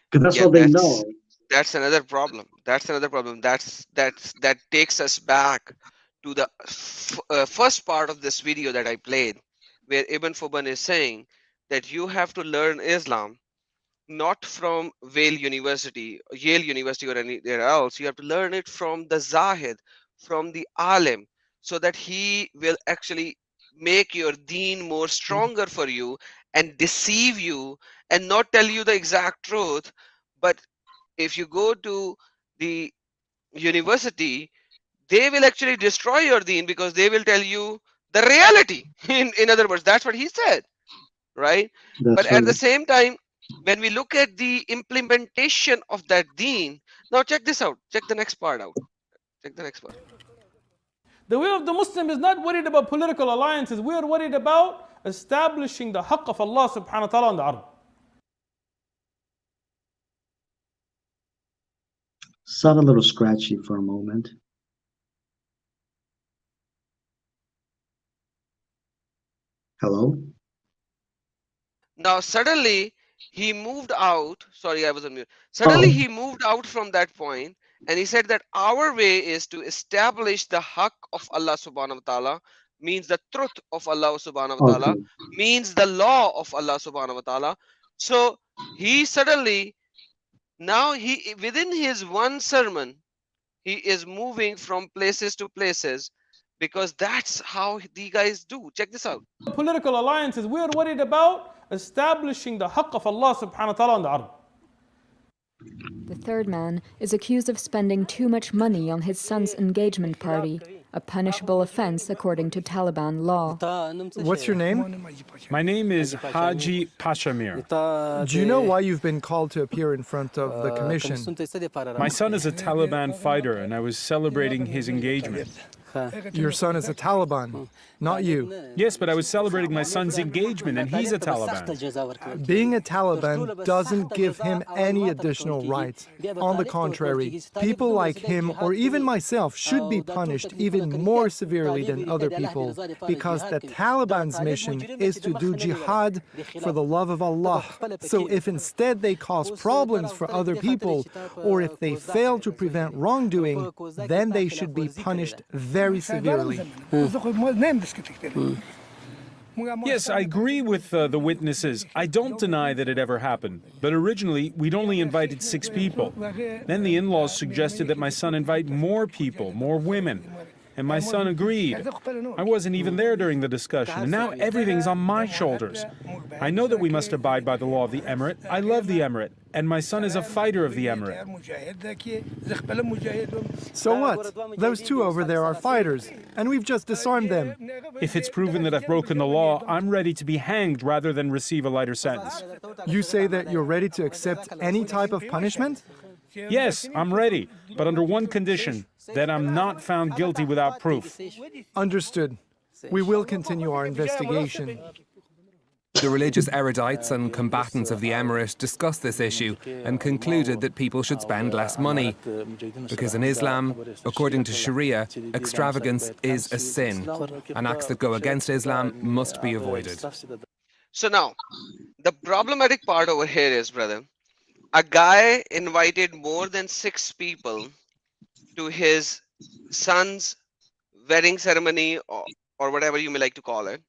because that's Yeah, all they know. that's another problem. That's another problem. That takes us back to the first part of this video that I played, where Ibn Fuban is saying that you have to learn Islam not from Yale University, or anywhere else. You have to learn it from the Zahid, from the Alim, so that he will actually make your deen more stronger for you, and deceive you and not tell you the exact truth. But if you go to the university, they will actually destroy your deen because they will tell you the reality. In other words, that's what he said, right? But That's at right. the same time, when we look at the implementation of that deen, now check this out. Check the next part out. Check the next part. The way of the Muslim is not worried about political alliances. We are worried about establishing the haqq of Allah subhanahu wa ta'ala on the ard. Sound a little scratchy for a moment. Hello? Now suddenly he moved out. Sorry, I was on mute. Suddenly Oh, he moved out from that point and he said that our way is to establish the haqq of Allah subhanahu wa ta'ala, means the truth of Allah subhanahu wa ta'ala, okay. means the law of Allah subhanahu wa ta'ala. So he suddenly, now he, within his one sermon, he is moving from places to places because that's how the guys do. Check this out. Political alliances. We are worried about establishing the haqq of Allah subhanahu wa ta'ala on the ard. The third man is accused of spending too much money on his son's engagement party, a punishable offense according to Taliban law. What's your name? My name is Haji Pashamir. Do you know why you've been called to appear in front of the commission? My son is a Taliban fighter, and I was celebrating his engagement. Your son is a Taliban, not you. Yes, but I was celebrating my son's engagement, and he's a Taliban. Being a Taliban doesn't give him any additional rights. On the contrary, people like him or even myself should be punished even more severely than other people because the Taliban's mission is to do jihad for the love of Allah. So if instead they cause problems for other people or if they fail to prevent wrongdoing, then they should be punished very severely. Yes, I agree with the witnesses. I don't deny that it ever happened. But originally, we'd only invited 6 people. Then the in-laws suggested that my son invite more people, more women. And my son agreed. I wasn't even there during the discussion, and now everything's on my shoulders. I know that we must abide by the law of the emirate. I love the emirate, and my son is a fighter of the emirate. So what? Those 2 over there are fighters, and we've just disarmed them. If it's proven that I've broken the law, I'm ready to be hanged rather than receive a lighter sentence. You say that you're ready to accept any type of punishment? Yes, I'm ready, but under one condition, that I'm not found guilty without proof. Understood. We will continue our investigation. The religious erudites and combatants of the emirate discussed this issue and concluded that people should spend less money. Because in Islam, according to Sharia, extravagance is a sin, and acts that go against Islam must be avoided. So now, the problematic part over here is, brother, a guy invited more than 6 people to his son's wedding ceremony or whatever you may like to call it.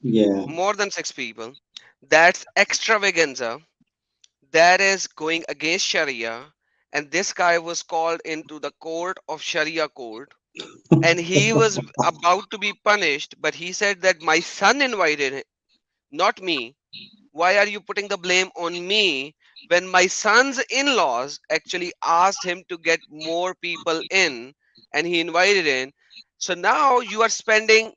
Yeah. More than 6 people. That's extravaganza. That is going against Sharia. And this guy was called into the court of Sharia court. And he was about to be punished. But he said that my son invited him, not me. Why are you putting the blame on me when my son's in-laws actually asked him to get more people in and he invited in? So now you are spending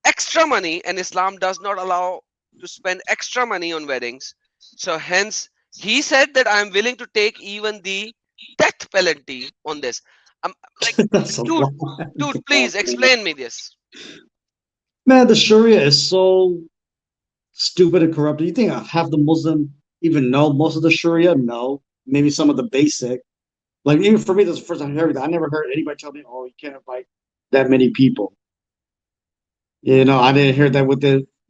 extra money, and Islam does not allow to spend extra money on weddings. So hence he said that I am willing to take even the death penalty on this. I'm like, That's a lot. dude, please explain me this. Man, the Sharia is so stupid and corrupt. Do you think half the Muslim even know most of the Sharia? No. Maybe some of the basic. Like, even for me, this is the first time I heard that. I never heard anybody tell me, oh, you can't invite that many people. You know, I didn't hear that with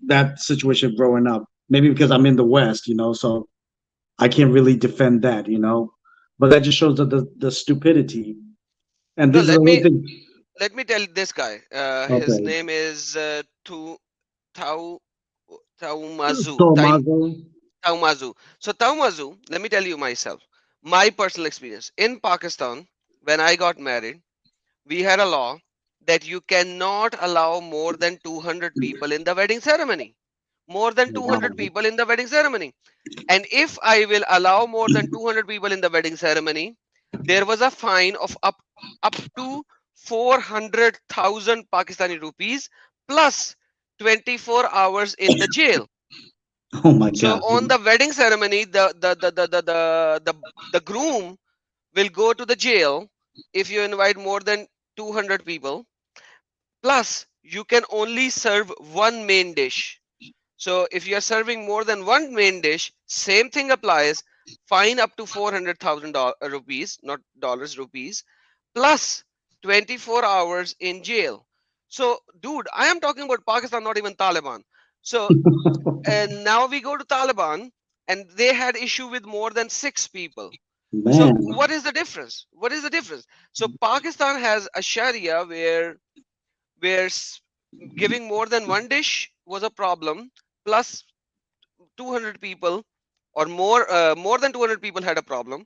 that situation growing up. Maybe because I'm in the West, you know, so I can't really defend that, you know. But that just shows the stupidity. And No, this is the only thing. let me tell this guy. His Okay. name is Taumazu. Tomago. Taumazu. So Taumazu, let me tell you myself, my personal experience in Pakistan. When I got married, we had a law that you cannot allow more than 200 people in the wedding ceremony. more than 200 people in the wedding ceremony. And if I will allow more than 200 people in the wedding ceremony, there was a fine of up to 400,000 Pakistani rupees plus 24 hours in the jail. Oh my So God. on the wedding ceremony, the groom will go to the jail if you invite more than 200 people. Plus, you can only serve one main dish. So if you are serving more than one main dish, same thing applies. Fine up to 400,000 rupees, not dollars, rupees, plus 24 hours in jail. So, dude, I am talking about Pakistan, not even Taliban. So, and now we go to Taliban, and they had issue with more than 6 people. So, Man. what is the difference? What is the difference? So, Pakistan has a Sharia where giving more than one dish was a problem, plus 200 people or more than 200 people had a problem.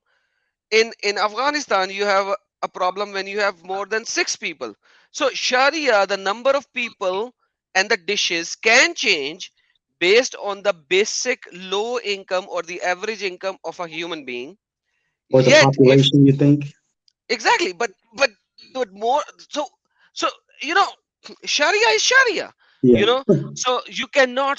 In Afghanistan, you have a problem when you have more than 6 people. So Sharia, the number of people and the dishes can change based on the basic low income or the average income of a human being. Or the Yet if population, you think? exactly, but more, so so you know, Sharia is Sharia, Yeah. you know. So you cannot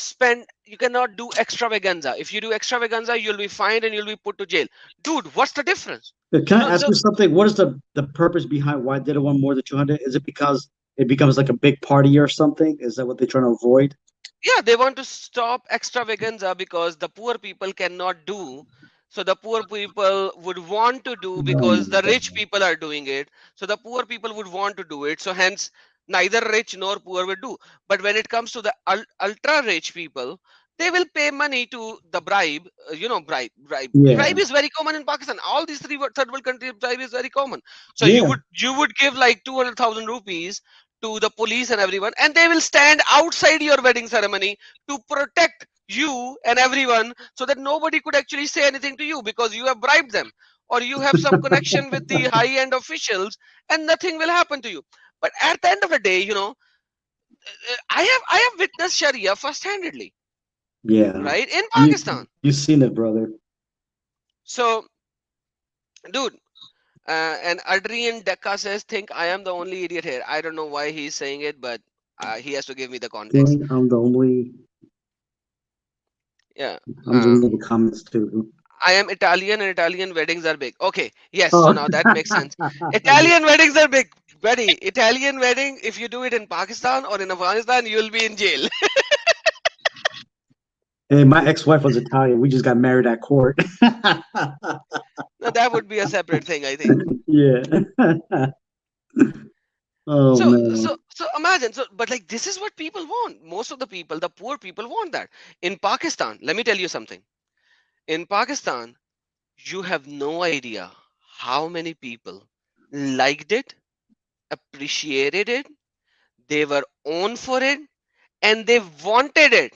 do extravaganza. If you do extravaganza, you'll be fined and you'll be put to jail. Dude, what's the difference? Can I No, ask so you something? What is the purpose behind why they don't want more than 200? Is it because it becomes like a big party or something? Is that what they're trying to avoid? yeah, they want to stop extravaganza because the poor people cannot do. So the poor people would want to do Oh because my the rich God. people are doing it. So the poor people would want to do it. So hence neither rich nor poor will do. But when it comes to the ultra rich people, they will pay money to the bribe. Bribe Yeah. is very common in Pakistan. All these third world countries, bribe is very common. So Yeah. you would give like 200,000 rupees to the police and everyone, and they will stand outside your wedding ceremony to protect you and everyone, so that nobody could actually say anything to you because you have bribed them or you have some connection with the high end officials, and nothing will happen to you. But at the end of the day, I have witnessed Sharia first handedly, Yeah. right, in You Pakistan. you've seen it, brother. So, dude, and Adrian Decca says, think I am the only idiot here. I don't know why he's saying it, but he has to give me the context. Think I'm the only. Yeah. I'm just reading the comments too. I am Italian and Italian weddings are big. Okay. Yes. So Oh. now that makes sense. Italian weddings are big. Buddy, Italian wedding, if you do it in Pakistan or in Afghanistan, you'll be in jail. Hey, my ex-wife was Italian. We just got married at court. Now that would be a separate thing, I think. Yeah. Oh So, man. so imagine. So, but like this is what people want. Most of the people, the poor people, want that. In Pakistan, let me tell you something. In Pakistan, you have no idea how many people liked it, appreciated it, they were on for it, and they wanted it,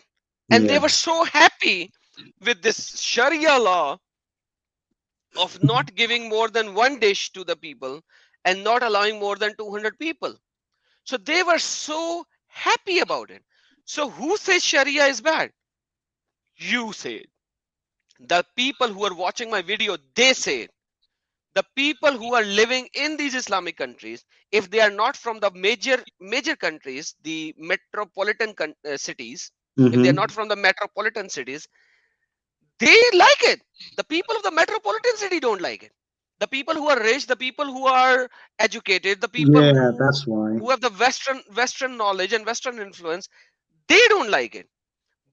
and they Yeah. were so happy with this Sharia law of not giving more than one dish to the people and not allowing more than 200 people. So they were so happy about it. So who says Sharia is bad? You say it. The people who are watching my video, they say it. The people who are living in these Islamic countries, if they are not from the major countries, the metropolitan cities, if they are Mm-hmm. not from the metropolitan cities, they like it. The people of the metropolitan city don't like it. The people who are rich, the people who are educated, the people Yeah, who that's why. have the western knowledge and western influence, they don't like it.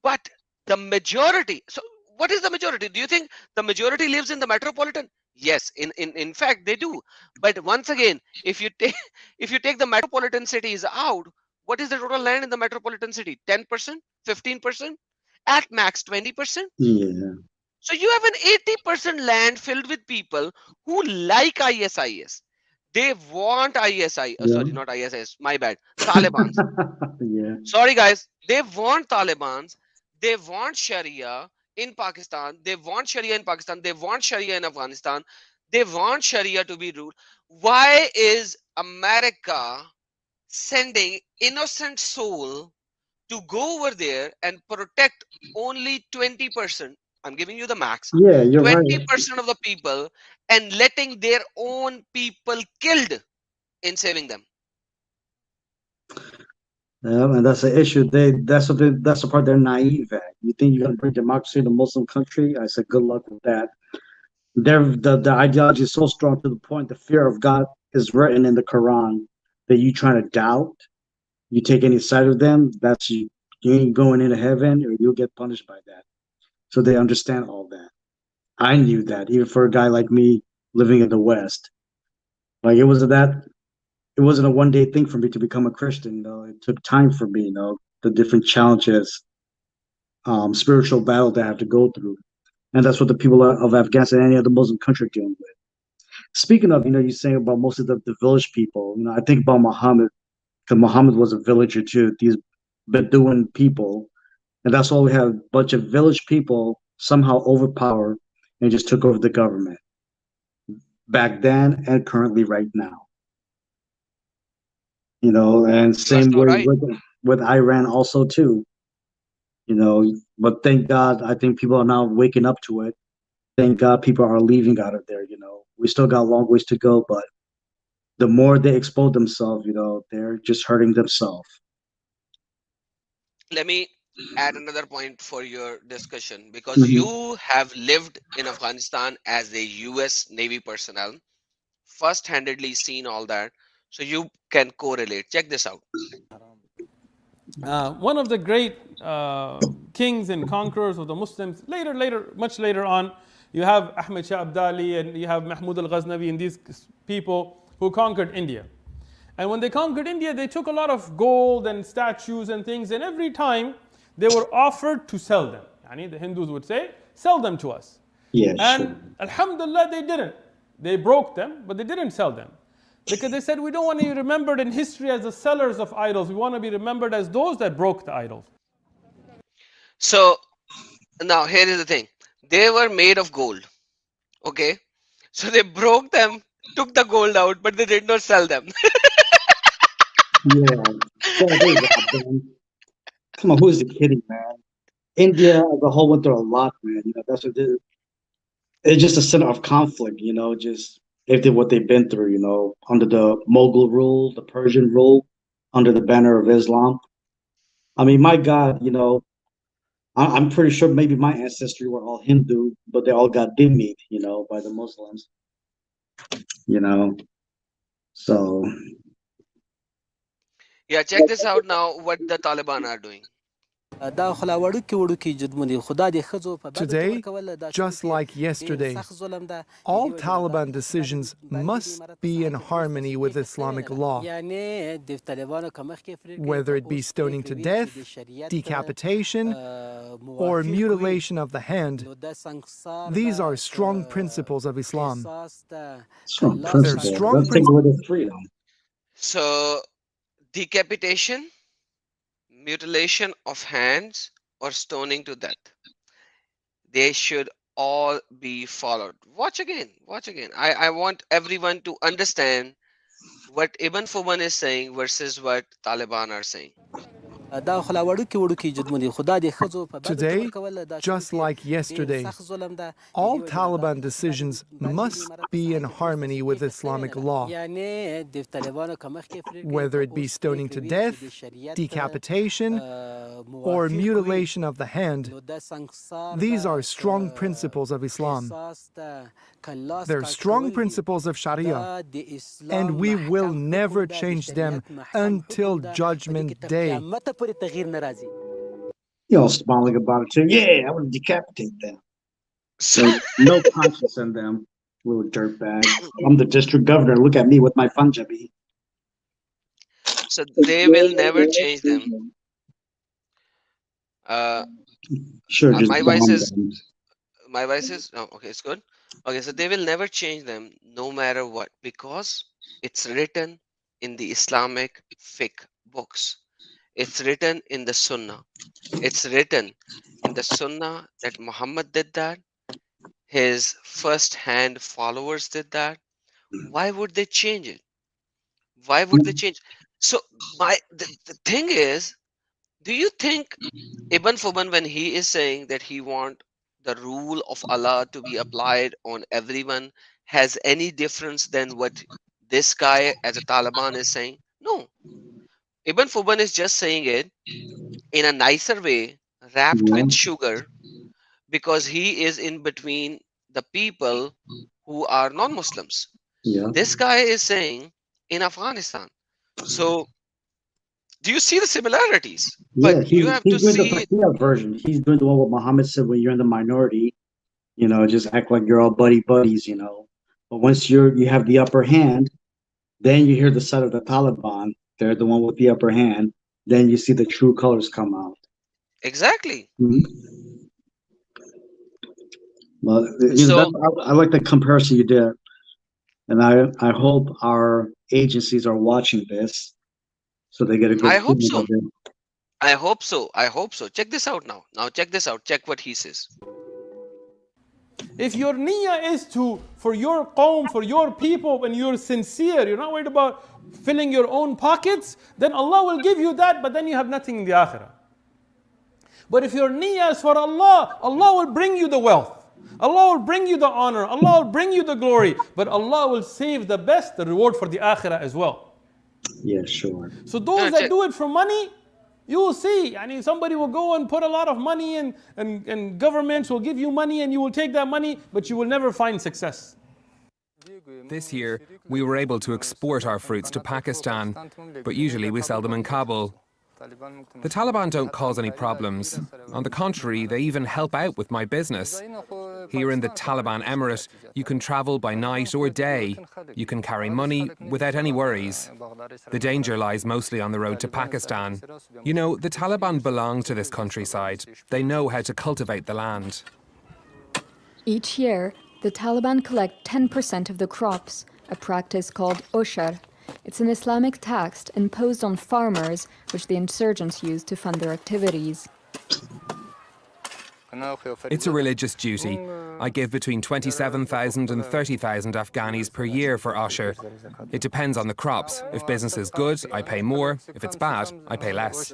But the majority, so what is the majority? Do you think the majority lives in the metropolitan? Yes, in fact they do. But once again, if you take if you take the metropolitan cities out, what is the total land in the metropolitan city? 10%, 15%, at max 20%. Yeah. So you have an 80% land filled with people who like ISIS. They want ISI. Yeah. Sorry, not ISIS. My bad. Taliban's. Yeah. Sorry, guys. They want Taliban's. They want Sharia in Pakistan. They want Sharia in Pakistan. They want Sharia in Afghanistan. They want Sharia to be ruled. Why is America sending innocent soul to go over there and protect only 20%. I'm giving you the max. Yeah, you're right. 20% of the people and letting their own people killed in saving them. And that's the issue. That's the part they're naive at. You think you're gonna bring democracy to a Muslim country? I said, good luck with that. The ideology is so strong to the point the fear of God is written in the Quran that you trying to doubt, you take any side of them, that's you. You ain't going into heaven, or you'll get punished by that. So they understand all that. I knew that, even for a guy like me living in the West. Like it wasn't a one day thing for me to become a Christian. It took time for me. The different challenges, spiritual battle that I have to go through, and that's what the people of Afghanistan and any other Muslim country are dealing with. Speaking of, you're saying about most of the village people. I think about Muhammad, because Muhammad was a villager too. These Bedouin people, and that's why we have a bunch of village people somehow overpowered and just took over the government back then and currently right now. And You are same so way right. with Iran also too. But thank God, I think people are now waking up to it. Thank God people are leaving out of there. We still got a long ways to go, but the more they expose themselves, they're just hurting themselves. Let me add another point for your discussion, because Mhm. you have lived in Afghanistan as a US Navy personnel, first-handedly seen all that, so you can correlate. Check this out. One of the great kings and conquerors of the Muslims, much later on, you have Ahmed Shah Abdali and you have Mahmud al Ghaznavi and these people who conquered India. And when they conquered India, they took a lot of gold and statues and things, and every time they were offered to sell them. Yani the Hindus would say, sell them to us. Yeah, sure. And Alhamdulillah, they didn't. They broke them, but they didn't sell them. Because they said, we don't want to be remembered in history as the sellers of idols. We want to be remembered as those that broke the idols. So now here is the thing. They were made of gold. Okay. So they broke them, took the gold out, but they did not sell them. Yeah. Well, they robbed them. Come on, who's the kidding, man? India as a whole went through a lot, man. That's what it's just a center of conflict, just if they what they've been through, under the Mughal rule, the Persian rule, under the banner of Islam. I mean, my God, I'm pretty sure maybe my ancestry were all Hindu, but they all got dhimmied, by the Muslims, you know. So Yeah, check this out now what the Taliban are doing. Today, just like yesterday, all Taliban decisions must be in harmony with Islamic law. Whether it be stoning to death, decapitation, or mutilation of the hand, these are strong principles of Islam. strong They're principles. strong Let's take principles. away the freedom. So decapitation, mutilation of hands, or stoning to death, they should all be followed. Watch again, watch again. I want everyone to understand what Ibn Fuban is saying versus what Taliban are saying. Today, just like yesterday, all Taliban decisions must be in harmony with Islamic law. Whether it be stoning to death, decapitation, or mutilation of the hand, these are strong principles of Islam. They're strong principles of Sharia, and we will never change them until Judgment Day. Smiling about it too. Yeah, I want to decapitate them. So, Like, no conscience in them, little dirtbags. I'm the district governor. Look at me with my Punjabi. so they will never change them. Sure, just My voice bomb is them. oh, okay, it's good. Okay, so they will never change them no matter what, because it's written in the Islamic fiqh books. It's written in the Sunnah. It's written in the Sunnah that Muhammad did that. His first-hand followers did that. Why would they change it? Why would they change? So the thing is, Do you think Ibn Fuban, when he is saying that he want the rule of Allah to be applied on everyone, has any difference than what this guy as a Taliban is saying? No. Ibn Fuban is just saying it in a nicer way, wrapped Yeah, with sugar, because he is in between the people who are non-Muslims. yeah, This guy is saying in Afghanistan. So do you see the similarities? But yeah. you have He's to doing the see, Fahiyah version. He's doing the one what Muhammad said when you're in the minority. Just act like you're all buddy buddies. But once you have the upper hand, then you hear the side of the Taliban. They're the one with the upper hand. Then you see the true colors come out. exactly. Mhm. Well, So I like the comparison you did, and I hope our agencies are watching this so they get a good I hope feeling so. of it. I hope so. I hope so. Check this out now. Now check this out. Check what he says. If your niyyah is for your qawm, for your people, and you're sincere, you're not worried about filling your own pockets, then Allah will give you that, but then you have nothing in the akhirah. But if your niyyah is for Allah, Allah will bring you the wealth. Allah will bring you the honor. Allah will bring you the glory. But Allah will save the best, the reward for the akhirah as well. Yeah, sure. So those that Check. do it for money, you will see. I mean, somebody will go and put a lot of money in, and governments will give you money and you will take that money, but you will never find success. This year, we were able to export our fruits to Pakistan, but usually we sell them in Kabul. The Taliban don't cause any problems. On the contrary, they even help out with my business. Here in the Taliban Emirate, you can travel by night or day. You can carry money without any worries. The danger lies mostly on the road to Pakistan. The Taliban belong to this countryside. They know how to cultivate the land. Each year, the Taliban collect 10% of the crops, a practice called oshar. It's an Islamic tax imposed on farmers, which the insurgents use to fund their activities. It's a religious duty. I give between 27,000 and 30,000 Afghanis per year for Osher. It depends on the crops. If business is good, I pay more. If it's bad, I pay less.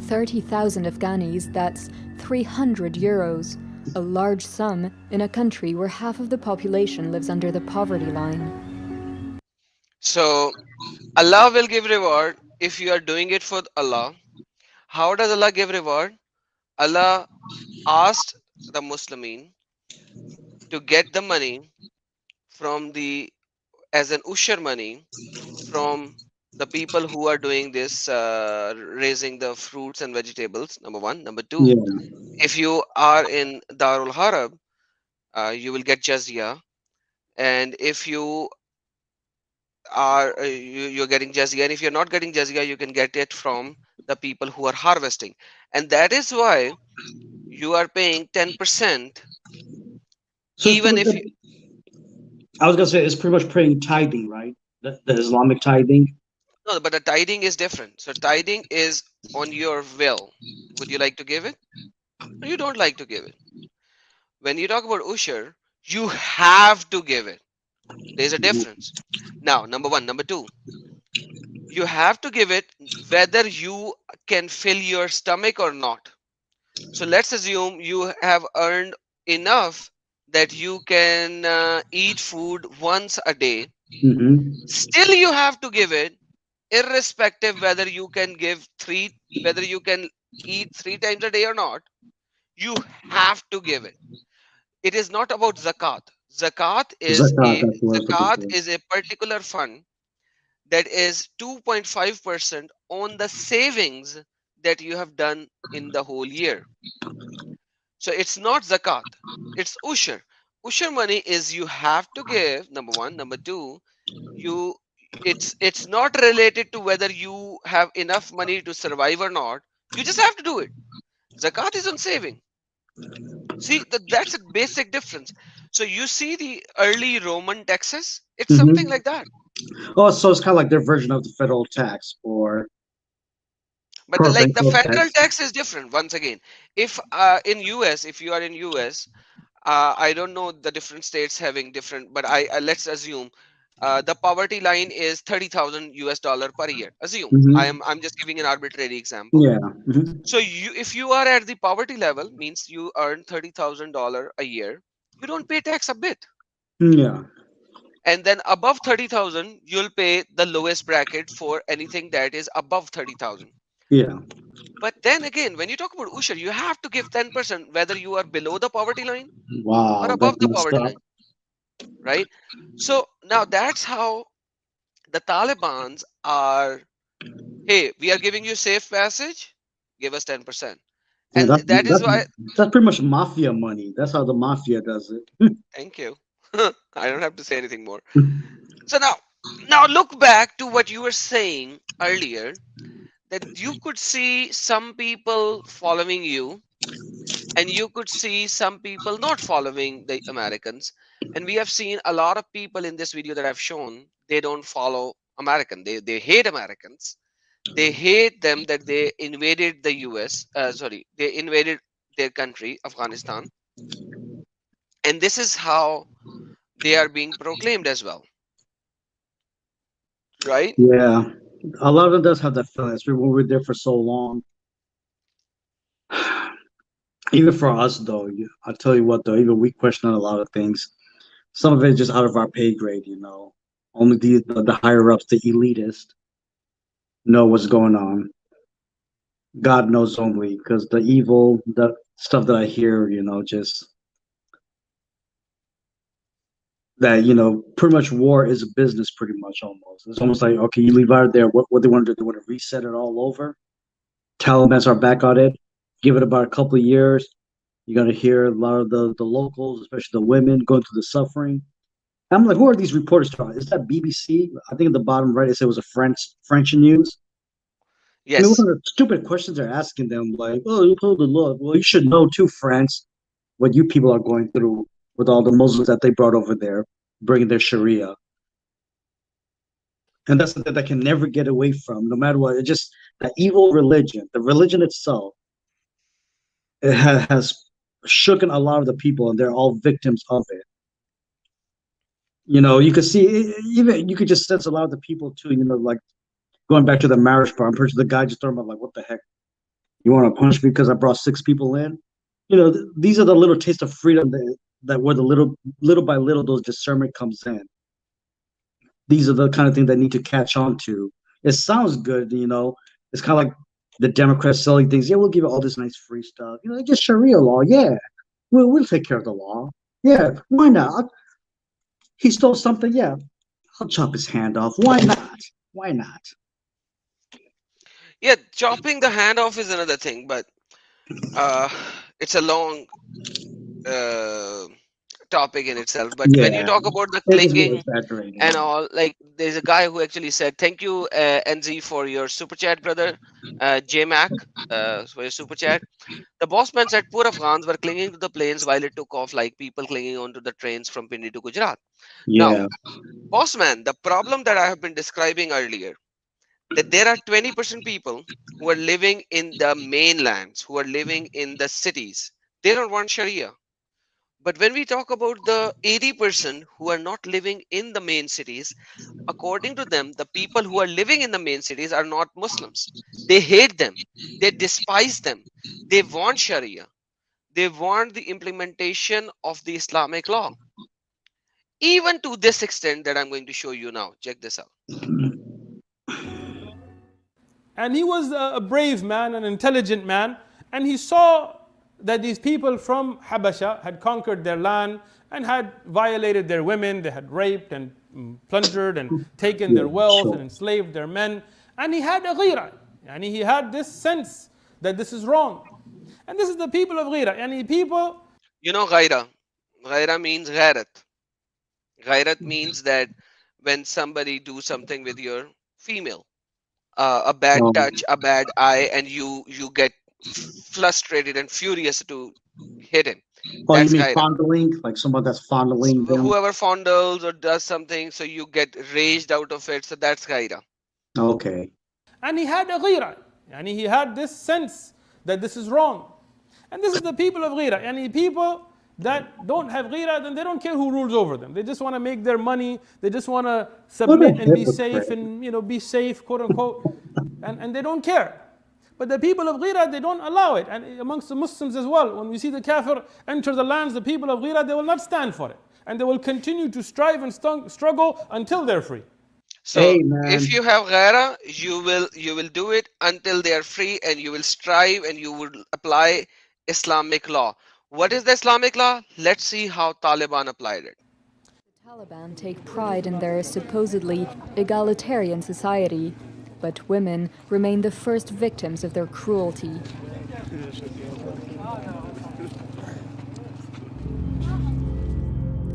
30,000 Afghanis, that's 300 euros, a large sum in a country where half of the population lives under the poverty line. So Allah will give reward if you are doing it for Allah. How does Allah give reward? Allah asked the Muslimin to get the money from as an ushar money from the people who are doing this, raising the fruits and vegetables, number one. Number two, Yeah. if you are in Darul Harab, you will get jizya. And if you are you're getting jizya, and if you're not getting jizya, you can get it from the people who are harvesting. And that is why you are paying 10%, So even if you, I was gonna say it's pretty much praying tithing, right? The Islamic tithing. no, but the tithing is different. So tithing is on your will. Would you like to give it, or you don't like to give it? When you talk about ushar, you have to give it. There's a difference. Now, number one. Number two, you have to give it whether you can fill your stomach or not. So let's assume you have earned enough that you can eat food once a day. Mm-hmm. Still, you have to give it, irrespective whether you can whether you can eat 3 times a day or not. You have to give it. It is not about zakat. Zakat is Zakat, a that's what I was looking zakat for. is a particular fund that is 2.5% on the savings that you have done in the whole year. So it's not zakat, it's ushar. Ushar money is you have to give, number one. Number two, you it's not related to whether you have enough money to survive or not. You just have to do it. Zakat is on saving. See, that's a basic difference. So you see the early Roman taxes, it's something Mm-hmm. like that. Oh, so it's kind of like their version of the federal tax or But like the provincial federal tax. tax is different. Once again, if in US, if you are in US, I don't know the different states having different, but I let's assume the poverty line is 30,000 US dollar per year. Assume I'm just giving an arbitrary example. Yeah. So if you are at the poverty level, means you earn $30,000 a year, you don't pay tax a bit. Yeah. And then above 30,000, you'll pay the lowest bracket for anything that is above 30,000. Yeah. But then again, when you talk about Usher, you have to give 10% whether you are below the poverty line or Wow, above that's the messed poverty up. line, right? So now that's how the Talibans are. Hey, we are giving you safe passage, give us 10%. Yeah, And that is why, that's pretty much mafia money. That's how the mafia does it. thank you. I don't have to say anything more. So now look back to what you were saying earlier, that you could see some people following you and you could see some people not following the Americans. And we have seen a lot of people in this video that I've shown, they don't follow American. They hate Americans. They hate them that they invaded the US. Sorry, they invaded their country, Afghanistan. And this is how they are being proclaimed as well, right? Yeah, a lot of them does have that feeling, especially when we're there for so long. Even for us, though, I'll tell you what, though, even we question a lot of things. Some of it is just out of our pay grade, you know. Only the higher ups, the elitist, know what's going on. God knows only, because the evil, the stuff that I hear, you know, just that, you know, pretty much war is a business, pretty much almost. It's almost like, okay, you leave out there, what they want to do, they want to reset it all over. Taliban's are back on it. Give it about a couple of years. You're gonna hear a lot of the locals, especially the women, going through the suffering. I'm like, who are these reporters talking? Is that BBC? I think at the bottom right it said it was a French news. I mean, what Yes. are the stupid questions they're asking them? Like, oh, you told the law. Well, you should know too, France, what you people are going through with all the Muslims that they brought over there, bringing their Sharia. And that's something that can never get away from, no matter what. It just the evil religion, the religion itself, it has shooken a lot of the people, and they're all victims of it. You know, you could see even you could just sense a lot of the people too. You know, like going back to the marriage part. I'm pretty sure the guy just thought about like, what the heck? You want to punish me because I brought 6 people in? You know, these are the little taste of freedom that where the little by little those discernment comes in. These are the kind of things that need to catch on to. It sounds good, you know. It's kind of like the Democrats selling things. Yeah, we'll give you all this nice free stuff. You know, just Sharia law. Yeah, we'll take care of the law. Yeah, why not? He stole something. Yeah, I'll chop his hand off. Why not? Why not? Yeah, chopping the hand off is another thing, but uh, it's a long uh, topic in itself. But when you Yeah, talk about the it is more clinging exaggerated. and all, like there's a guy who actually said, "Thank you, NZ, for your super chat, brother." J Mac, for your super chat. The boss man said poor Afghans were clinging to the planes while it took off, like people clinging onto the trains from Pindi to Gujarat. Now, Yeah, boss man, the problem that I have been describing earlier, that there are 20% people who are living in the mainlands, who are living in the cities. They don't want Sharia. But when we talk about the 80% who are not living in the main cities, according to them, the people who are living in the main cities are not Muslims. They hate them. They despise them. They want Sharia. They want the implementation of the Islamic law. Even to this extent that I'm going to show you now. Check this out. And he was a brave man, an intelligent man, and he saw that these people from Habasha had conquered their land and had violated their women, they had raped and plundered and taken yeah, their wealth and sure. enslaved their men. And he had a ghira, and he had this sense that this is wrong. And this is the people of ghira, and people. You know, ghaira. Ghaira means ghairat. Ghairat means that when somebody do something with your female, a bad Um, touch, a bad eye, and you get frustrated and furious to hit him. oh, you That's mean ghaira. fondling? Like someone that's fondling them? Whoever fondles or does something, so you get raged out of it. So that's ghaira. Okay. And he had a ghira, and he had this sense that this is wrong. And this is the people of ghira, and people, that don't have ghira, then they don't care who rules over them. They just want to make their money. They just want to submit and be safe and be safe, quote unquote, and they don't care. But the people of ghira, they don't allow it. And amongst the Muslims as well, when we see the kafir enter the lands, the people of ghira, they will not stand for it. And they will continue to strive and struggle until they're free. So if you have ghaira, you will do it until they are free, and you will strive and you will apply Islamic law. What is the Islamic law? Let's see how Taliban applied it. The Taliban take pride in their supposedly egalitarian society, but women remain the first victims of their cruelty.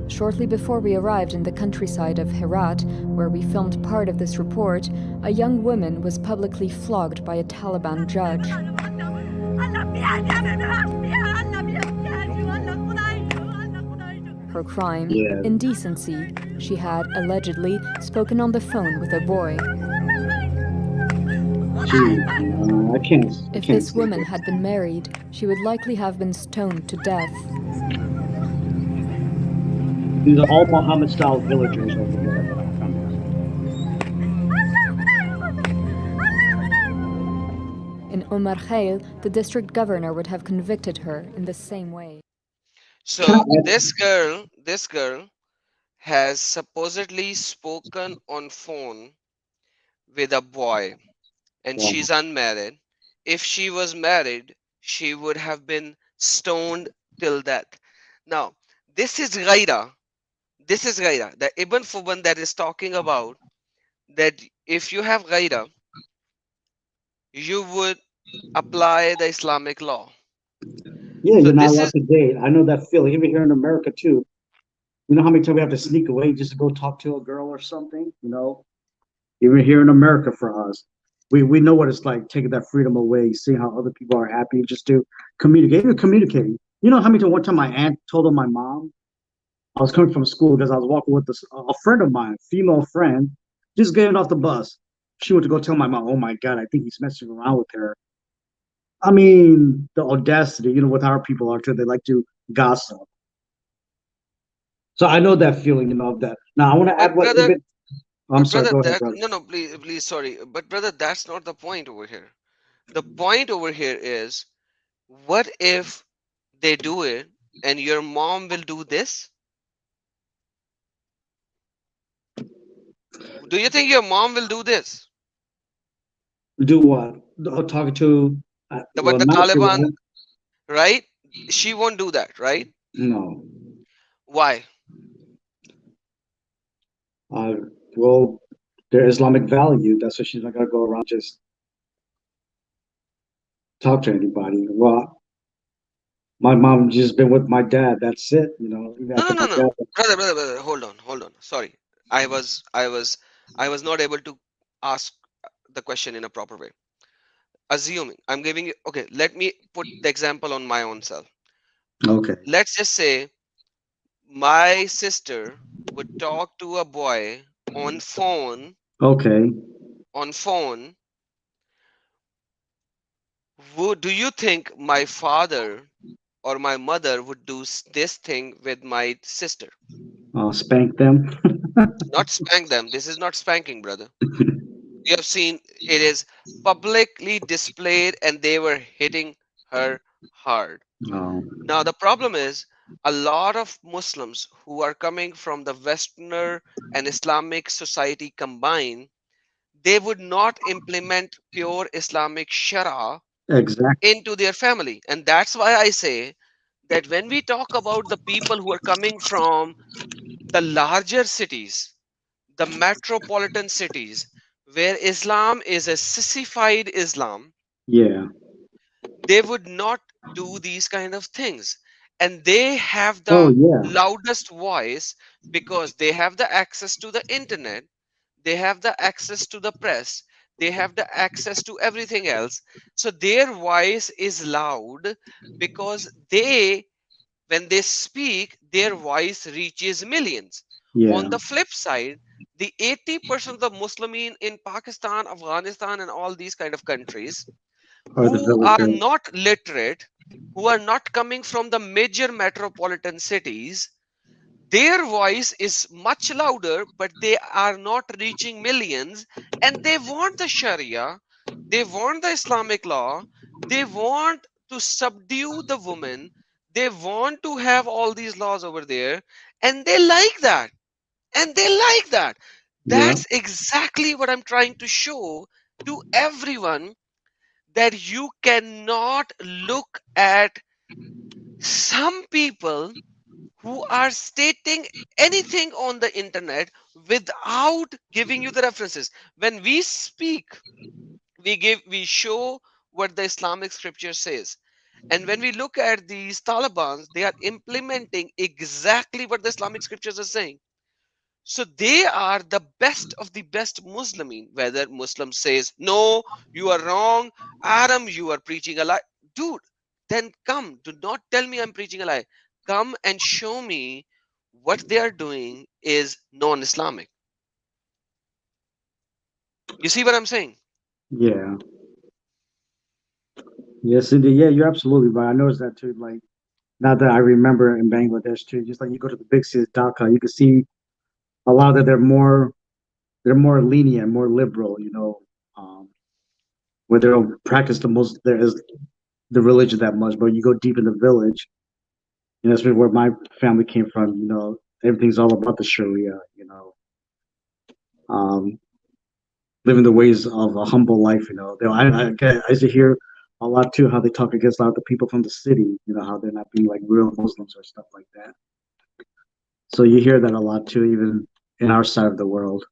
Shortly before we arrived in the countryside of Herat, where we filmed part of this report, a young woman was publicly flogged by a Taliban judge. Her crime, indecency. She had allegedly spoken on the phone with a boy. If this woman had been married, she would likely have been stoned to death. These are all Mohammed-style villagers over there. In Omar Khail, the district governor would have convicted her in the same way. So this girl has supposedly spoken on phone with a boy, and she's unmarried. If she was married, she would have been stoned till death. Now, this is ghaira. This is ghaira. The Ibn Fuban that is talking about that if you have ghaira, you would apply the Islamic law. Yeah, you're not allowed to date. I know that feeling. Even here in America too. You know how many times we have to sneak away just to go talk to a girl or something? Even here in America for us. We know what it's like, taking that freedom away, seeing how other people are happy just to communicate. Even communicating. You know how many times one time my aunt told on my mom? I was coming from school because I was walking with a friend of mine, female friend, just getting off the bus. She went to go tell my mom, oh my God, I think he's messing around with her. I mean, the audacity, with how our people are too. They like to gossip. So I know that feeling, of that. Now I want to add what Ibn. I'm sorry, go ahead, brother. No, please, sorry. But brother, that's not the point over here. The point over here is, what if they do it and your mom will do this? Do you think your mom will do this? Do what? Talking to the Taliban, right? She won't do that, right? No. Why? Well, their Islamic value. That's why she's not gonna go around just talk to anybody. Well, my mom just been with my dad. That's it. No. Brother. Hold on. Sorry, I was not able to ask the question in a proper way. Assuming I'm giving you, okay, let me put the example on my own self. Okay. Let's just say my sister would talk to a boy on phone. Okay. On phone. Do you think my father or my mother would do this thing with my sister? Spank them? Not spank them. This is not spanking, brother. You have seen it is publicly displayed and they were hitting her hard. Now, the problem is a lot of Muslims who are coming from the Westerner and Islamic society combined, they would not implement pure Islamic Shara into their family. And that's why I say that when we talk about the people who are coming from the larger cities, the metropolitan cities, where Islam is a sissified Islam, they would not do these kind of things. And they have the loudest voice because they have the access to the internet, they have the access to the press, they have the access to everything else. So their voice is loud because when they speak, their voice reaches millions. On the flip side, the 80% of the Muslimin in Pakistan, Afghanistan, and all these kind of countries who are not literate, who are not coming from the major metropolitan cities, their voice is much louder, but they are not reaching millions, and they want the Sharia, they want the Islamic law, they want to subdue the woman, they want to have all these laws over there, and they like that. And they like that. Yeah. That's exactly what I'm trying to show to everyone, that you cannot look at some people who are stating anything on the internet without giving you the references. When we speak, we show what the Islamic scripture says. And when we look at these Talibans, they are implementing exactly what the Islamic scriptures are saying. So they are the best of the best Muslimin. Whether Muslim says, no, you are wrong, Adam, you are preaching a lie. Dude, then come. Do not tell me I'm preaching a lie. Come and show me what they are doing is non-Islamic. You see what I'm saying? Yeah. Yes, indeed. Yeah, you're absolutely right. I noticed that too. Like, now that I remember in Bangladesh too, just like you go to the big cities, Dhaka, you can see a lot that they're more lenient, more liberal. Um, where they don't practice there is the religion that much. But you go deep in the village, that's where my family came from. Everything's all about the Sharia. Um, living the ways of a humble life. I used to hear a lot too how they talk against a lot of the people from the city. How they're not being like real Muslims or stuff like that. So you hear that a lot too, even in our side of the world,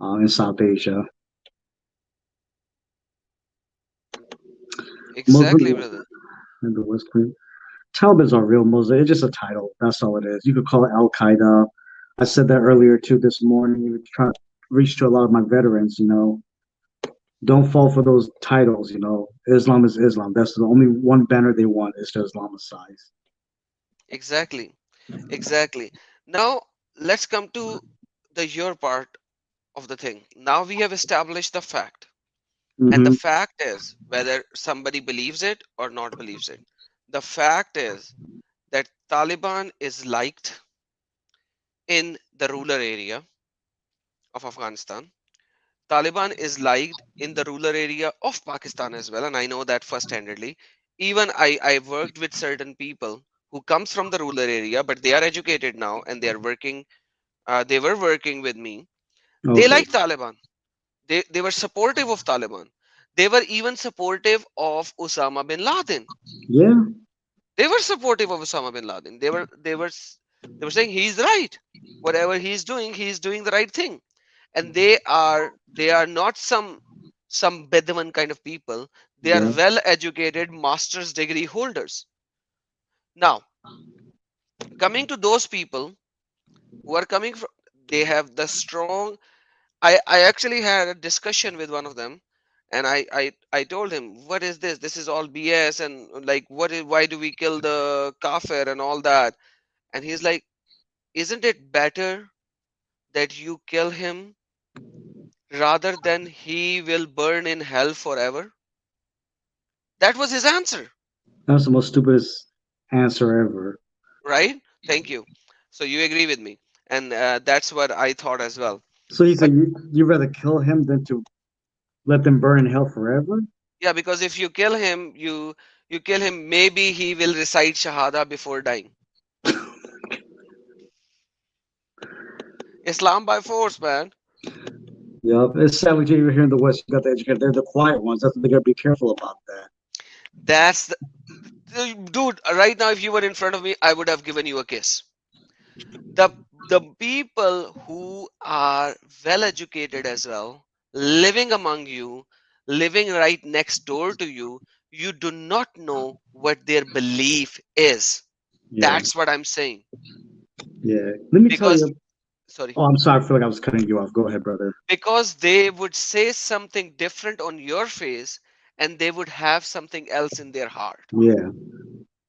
in South Asia. Muslim Exactly, brother. and the West Coast. Taliban's are real Muslim. It's just a title. That's all it is. You could call it Al Qaeda. I said that earlier too this morning. Even trying to reach to a lot of my veterans. Don't fall for those titles. Islam is Islam. That's the only one banner they want is to Islamicize. Exactly. Exactly. Now let's come to the your part of the thing. Now we have established the fact. And the Hmm. fact is, whether somebody believes it or not believes it, the fact is that Taliban is liked in the rural area of Afghanistan. Taliban is liked in the rural area of Pakistan as well, and I know that first-handedly. Even I worked with certain people who comes from the rural area, but they are educated now and they are working. They were working with me. They Okay. like Taliban. They were supportive of Taliban. They were even supportive of Osama bin Laden. Yeah. They were supportive of Osama bin Laden. They were saying he's right. Whatever he's doing the right thing. And they are not some Bedouin kind of people. They are Yeah. well educated master's degree holders. Now, coming to those people who are coming from, they have the strong. I actually had a discussion with one of them, and I told him, what is this? This is all BS, and like, why do we kill the kafir and all that? And he's like, isn't it better that you kill him rather than he will burn in hell forever? That was his answer, That's the most stupidest answer ever. right? Thank you. So you agree with me, and that's what I thought as well. So you But said you rather kill him than to let them burn in hell forever? yeah, because if you kill him, you kill him. Maybe he will recite Shahada before dying. Islam by force, man. Yeah, it's sadly too. Even here in the West, you got the educated. They're the quiet ones. That's what they gotta be careful about that. That's dude. Right now, if you were in front of me, I would have given you a kiss. The the people who are well educated as well, living among you, living right next door to you, you do not know what their belief is. Yeah, That's what I'm saying. yeah. Let me tell Because you. sorry, Oh, I'm sorry. I feel like I was cutting you off. Go ahead, brother. because they would say something different on your face and they would have something else in their heart. Yeah,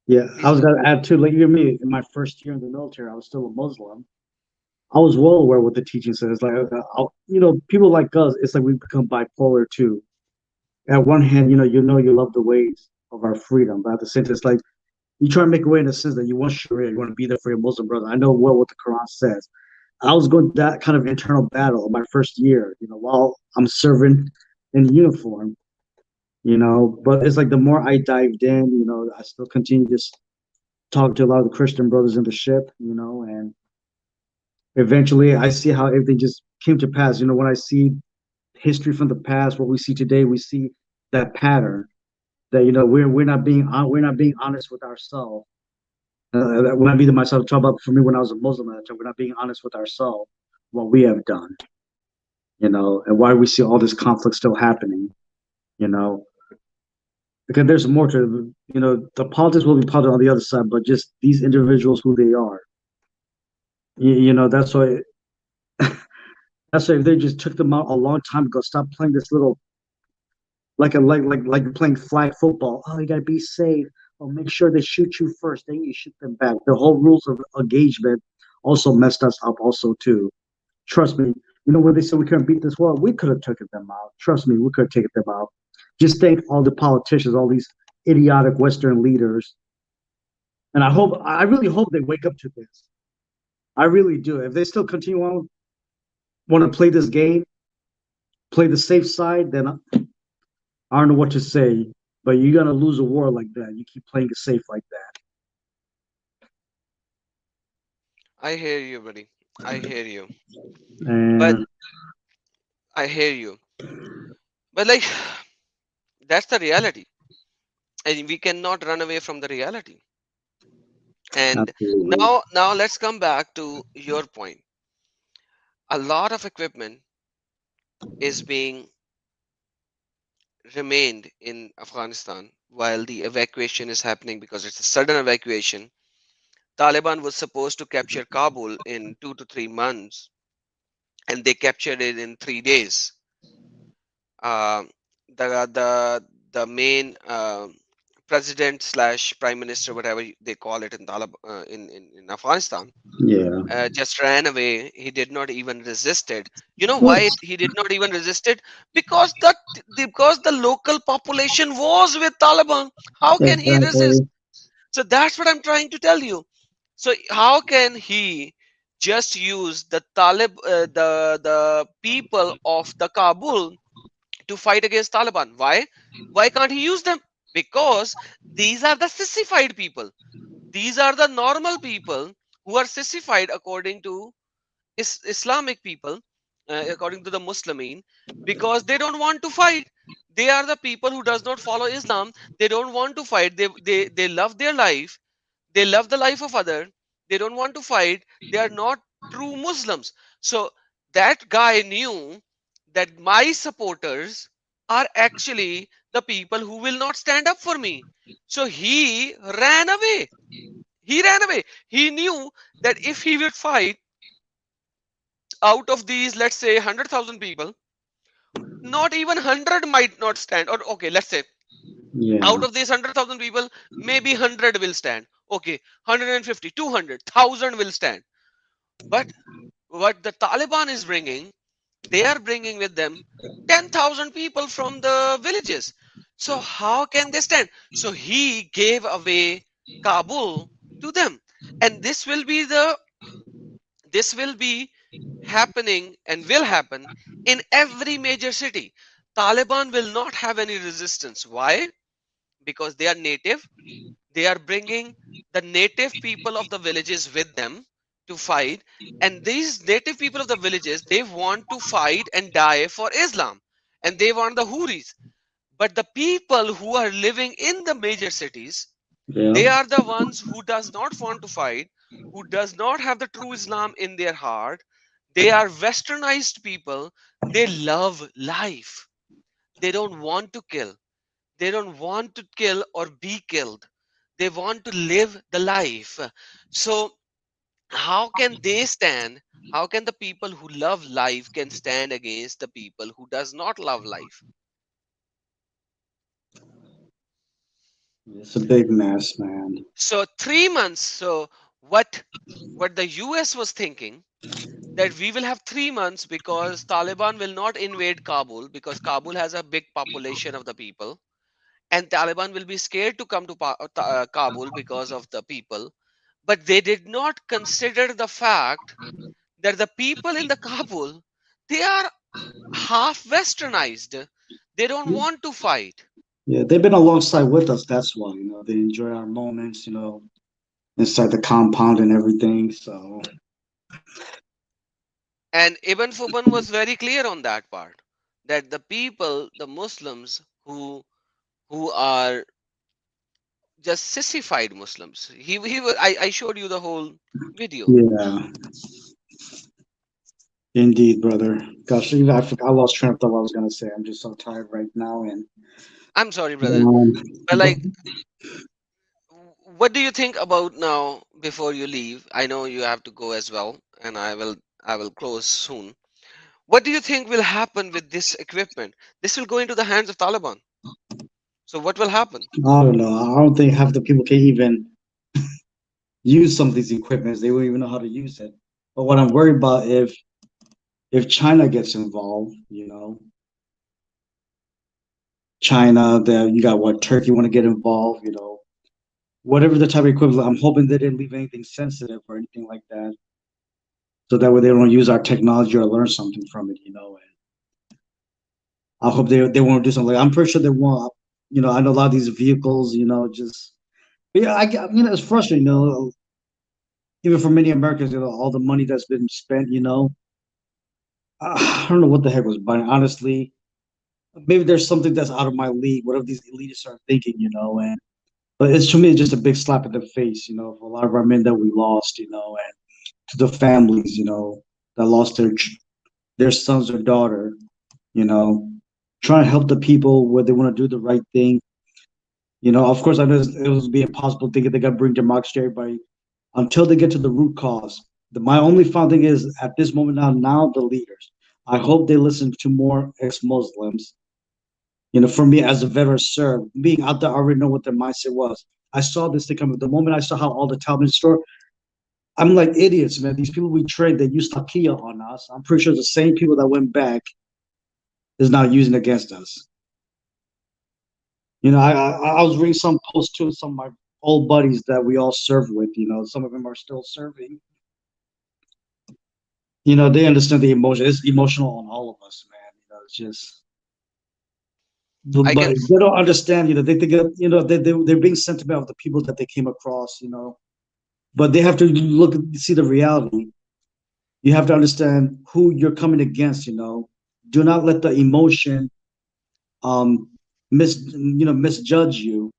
yeah. I Please was go ahead. gonna add too. Like even me, in my first year in the military, I was still a Muslim. I was well aware what the teaching says. Like, people like us, it's like we become bipolar too. At one hand, you love the ways. of our freedom. But at the same time, it's like you try to make a way in the sense that you want Sharia, you want to be there for your Muslim brother. I know well what the Quran says. I was going through that kind of internal battle in my first year, while I'm serving in uniform, But it's like the more I dived in, I still continue to talk to a lot of the Christian brothers in the ship, and eventually I see how everything just came to pass. When I see history from the past, what we see today, we see that pattern that we're not being honest with ourselves. When I mean myself, talk about for me when I was a Muslim at the time, we're not being honest with ourselves what we have done, and why we see all this conflict still happening, you know, because there's more to, the politics will be politics on the other side, but just these individuals, who they are, that's why. That's why if they just took them out a long time ago, stop playing this little like playing flag football. Oh, you gotta be safe. Oh, make sure they shoot you first, then you shoot them back. The whole rules of engagement also messed us up also too. Trust me. When they said we couldn't beat this war, we could have taken them out. Trust me, we could have taken them out. Just thank all the politicians, all these idiotic Western leaders. And I really hope they wake up to this. I really do. If they still continue on, want to play this game, play the safe side, then I don't know what to say, but you're gonna lose a war like that. You keep playing it safe like I hear you, buddy. I hear you. that. But And I hear you. But like, that's the reality. And we cannot run away from the reality. And absolutely, now let's come back to your point. A lot of equipment is being remained in Afghanistan while the evacuation is happening because it's a sudden evacuation. Taliban was supposed to capture Kabul in 2 to 3 months, and they captured it in 3 days. Uh, the main president slash prime minister, whatever they call it in in Afghanistan, yeah. just ran away. He did not even resist it. You know What? why he did not even resist it? Because the local population was with Taliban. How can he resist? Exactly. So that's what I'm trying to tell you. So how can he just use the people of the Kabul to fight against Taliban? Why? Why can't he use them? Because these are the sissified people. These are the normal people who are sissified according to Islamic people, according to the Muslimin, because they don't want to fight. They are the people who does not follow Islam. They don't want to fight. They love their life. They love the life of other. They don't want to fight. They are not true Muslims. So that guy knew that my supporters are actually the people who will not stand up for me. So he ran away. He ran away. He knew that if he would fight, out of these, let's say 100,000 people, not even 100 might not stand. Or okay, let's say Yeah. out of these 100,000 people, maybe 100 will stand. Okay, 150, 200, 1,000 will stand. But what the Taliban is bringing, they are bringing with them 10,000 people from the villages. So how can they stand? So he gave away Kabul to them. And this will be happening and will happen in every major city. Taliban will not have any resistance. Why? Because they are native. They are bringing the native people of the villages with them to fight. And these native people of the villages, they want to fight and die for Islam. And they want the Houris. But the people who are living in the major cities, Yeah. they are the ones who does not want to fight, who does not have the true Islam in their heart. They are westernized people. They love life. They don't want to kill. They don't want to kill or be killed. They want to live the life. So how can they stand? How can the people who love life can stand against the people who does not love life? It's a big mess, man. So 3 months. So what the US was thinking, that we will have 3 months because Taliban will not invade Kabul because Kabul has a big population of the people, and Taliban will be scared to come to Kabul because of the people. But they did not consider the fact that the people in the Kabul, they are half westernized. They don't want to fight. Yeah, they've been alongside with us. That's why, they enjoy our moments, inside the compound and everything. So, And Ibn Fuban was very clear on that part, that the people, the Muslims who are just sissified Muslims. I showed you the whole video. yeah, indeed, brother. Gosh, I forgot, I lost train of thought what I was gonna say. I'm just so tired right now, and I'm sorry, brother. um, But but like, what do you think about now before you leave? I know you have to go as well, and I will close soon. What do you think will happen with this equipment? This will go into the hands of Taliban. So what will happen? I don't know. I don't think half the people can even use some of these equipments. They won't even know how to use it. But what I'm worried about, if China gets involved, China, that you got what, Turkey want to get involved, whatever the type of equivalent. I'm hoping they didn't leave anything sensitive or anything like that, so that way they don't use our technology or learn something from it. And I hope they won't do something. I'm pretty sure they won't. I know a lot of these vehicles, just but yeah. It's frustrating. Even for many Americans, all the money that's been spent. I don't know what the heck was buying. Honestly, maybe there's something that's out of my league. Whatever these elitists are thinking. And but it's to me just a big slap in the face. For a lot of our men that we lost. And to the families, that lost their sons or daughter. You know, trying to help the people where they want to do the right thing. Of course, I know it was be impossible thinking they got to bring democracy to everybody until they get to the root cause. My only fun thing is at this moment now the leaders. I hope they listen to more ex-Muslims. For me as a veteran served, being out there, I already know what their mindset was. I saw this thing coming. The moment I saw how all the Taliban store, I'm like idiots, man. These people we trained, they used Takia on us. I'm pretty sure the same people that went back is now using against us. I was reading some posts to some of my old buddies that we all served with. Some of them are still serving. They understand the emotion. It's emotional on all of us, man. It's just, I but can they don't understand. They think, they're being sentimental of the people that they came across. But they have to see the reality. You have to understand who you're coming against. Do not let the emotion um misjudge you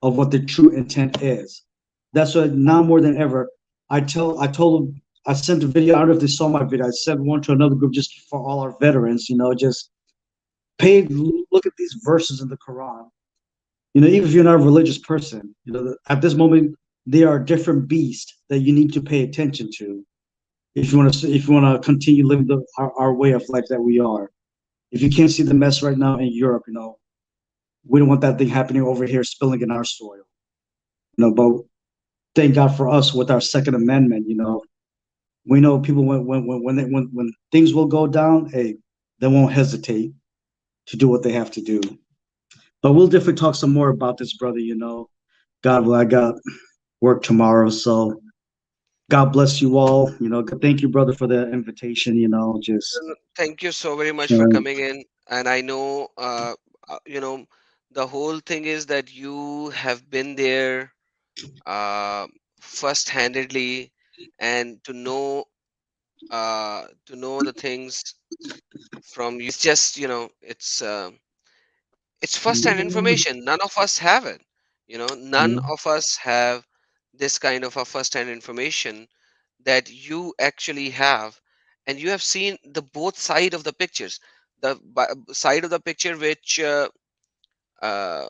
of what the true intent is. That's why now more than ever, I sent a video. I don't know if they saw my video. I sent one to another group just for all our veterans. Just look at these verses in the Quran. Even if you're not a religious person, at this moment they are a different beast that you need to pay attention to if you want to continue living our way of life that we are. If you can't see the mess right now in Europe, we don't want that thing happening over here, spilling in our soil. But thank God for us with our Second Amendment. We know people when things will go down, hey, they won't hesitate to do what they have to do. But we'll definitely talk some more about this, brother. God will. I got work tomorrow, so God bless you all. Thank you, brother, for the invitation. Just thank you so very much for uh, coming in. And I know, the whole thing is that you have been there uh, first-handedly, and to know the things from you. It's just, it's first-hand information. None of us have it. None of us have this kind of a first-hand information that you actually have, and you have seen the both side of the pictures. The side of the picture which uh, a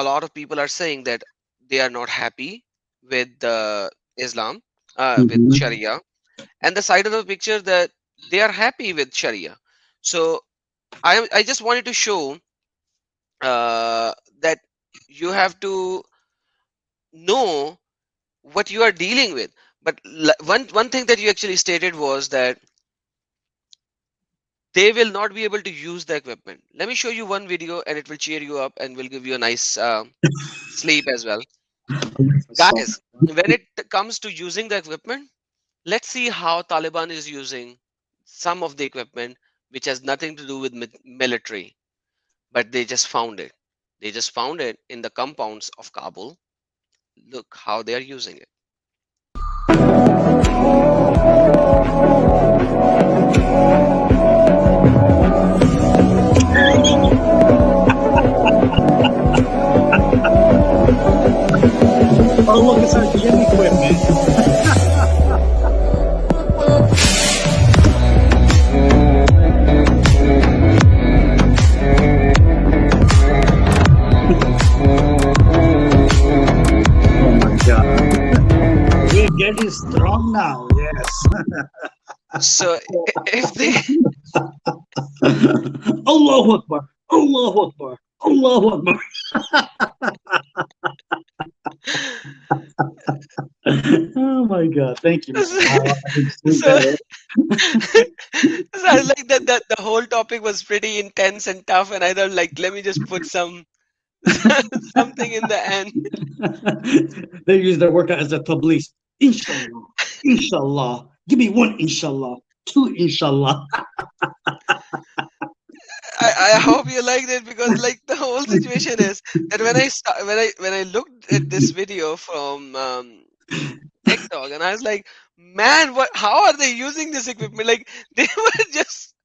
lot of people are saying that they are not happy with Islam, with mhm. Sharia, and the side of the picture that they are happy with Sharia. So I just wanted to show that you have to know what you are dealing with. But one thing that you actually stated was that they will not be able to use the equipment. Let me show you one video and it will cheer you up and will give you a nice sleep as well. So, Guys, when it comes to using the equipment, let's see how Taliban is using some of the equipment which has nothing to do with military, but they just found it. They just found it in the compounds of Kabul. Look how they are using it. oh look, it's our gym equipment. Oh my God. We're getting strong now. Yes. So if they Allahu Akbar. Allahu Akbar. Allahu Akbar. Oh my God. Thank you, man. I can sleep so better. so I was like that the whole topic was pretty intense and tough, and I thought like let me just put some something in the end. They use their workout as a tablis. Inshallah. Inshallah. Give me one inshallah. Two inshallah. I hope you liked it because like the whole situation is that when I looked at this video from TikTok and I was like, man, what? How are they using this equipment? Like they were just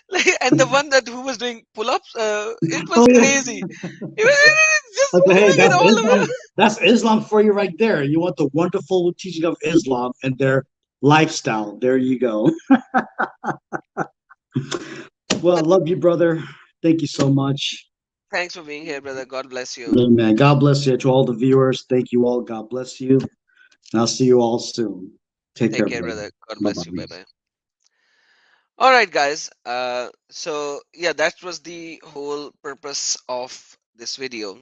like, and the one that who was doing pull-ups, it was Oh yeah. crazy. It was just Okay, hey, moving it that's all Islam. over. That's Islam for you right there. You want the wonderful teaching of Islam and their lifestyle. There you go. Well, I love you, brother. Thank you so much. Thanks for being here, brother. God bless you. Amen. God bless you to all the viewers. Thank you all. God bless you. And I'll see you all soon. Take Take care, care, brother. brother. God Bye bless you. bye. Bye bye. All right, guys. So yeah, that was the whole purpose of this video,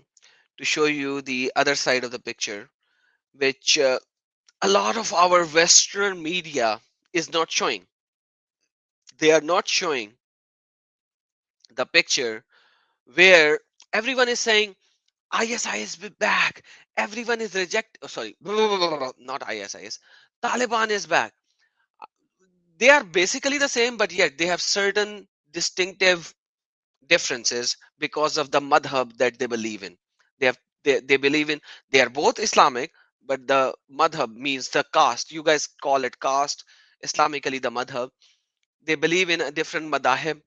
to show you the other side of the picture, which a lot of our Western media is not showing. They are not showing the picture where everyone is saying ISIS is back. Everyone is reject. Oh, sorry, not ISIS. Taliban is back. They are basically the same, but yet they have certain distinctive differences because of the madhab that they believe in. They believe in, they are both Islamic, but the madhab means the caste. You guys call it caste. Islamically, the madhab. They believe in a different madahib,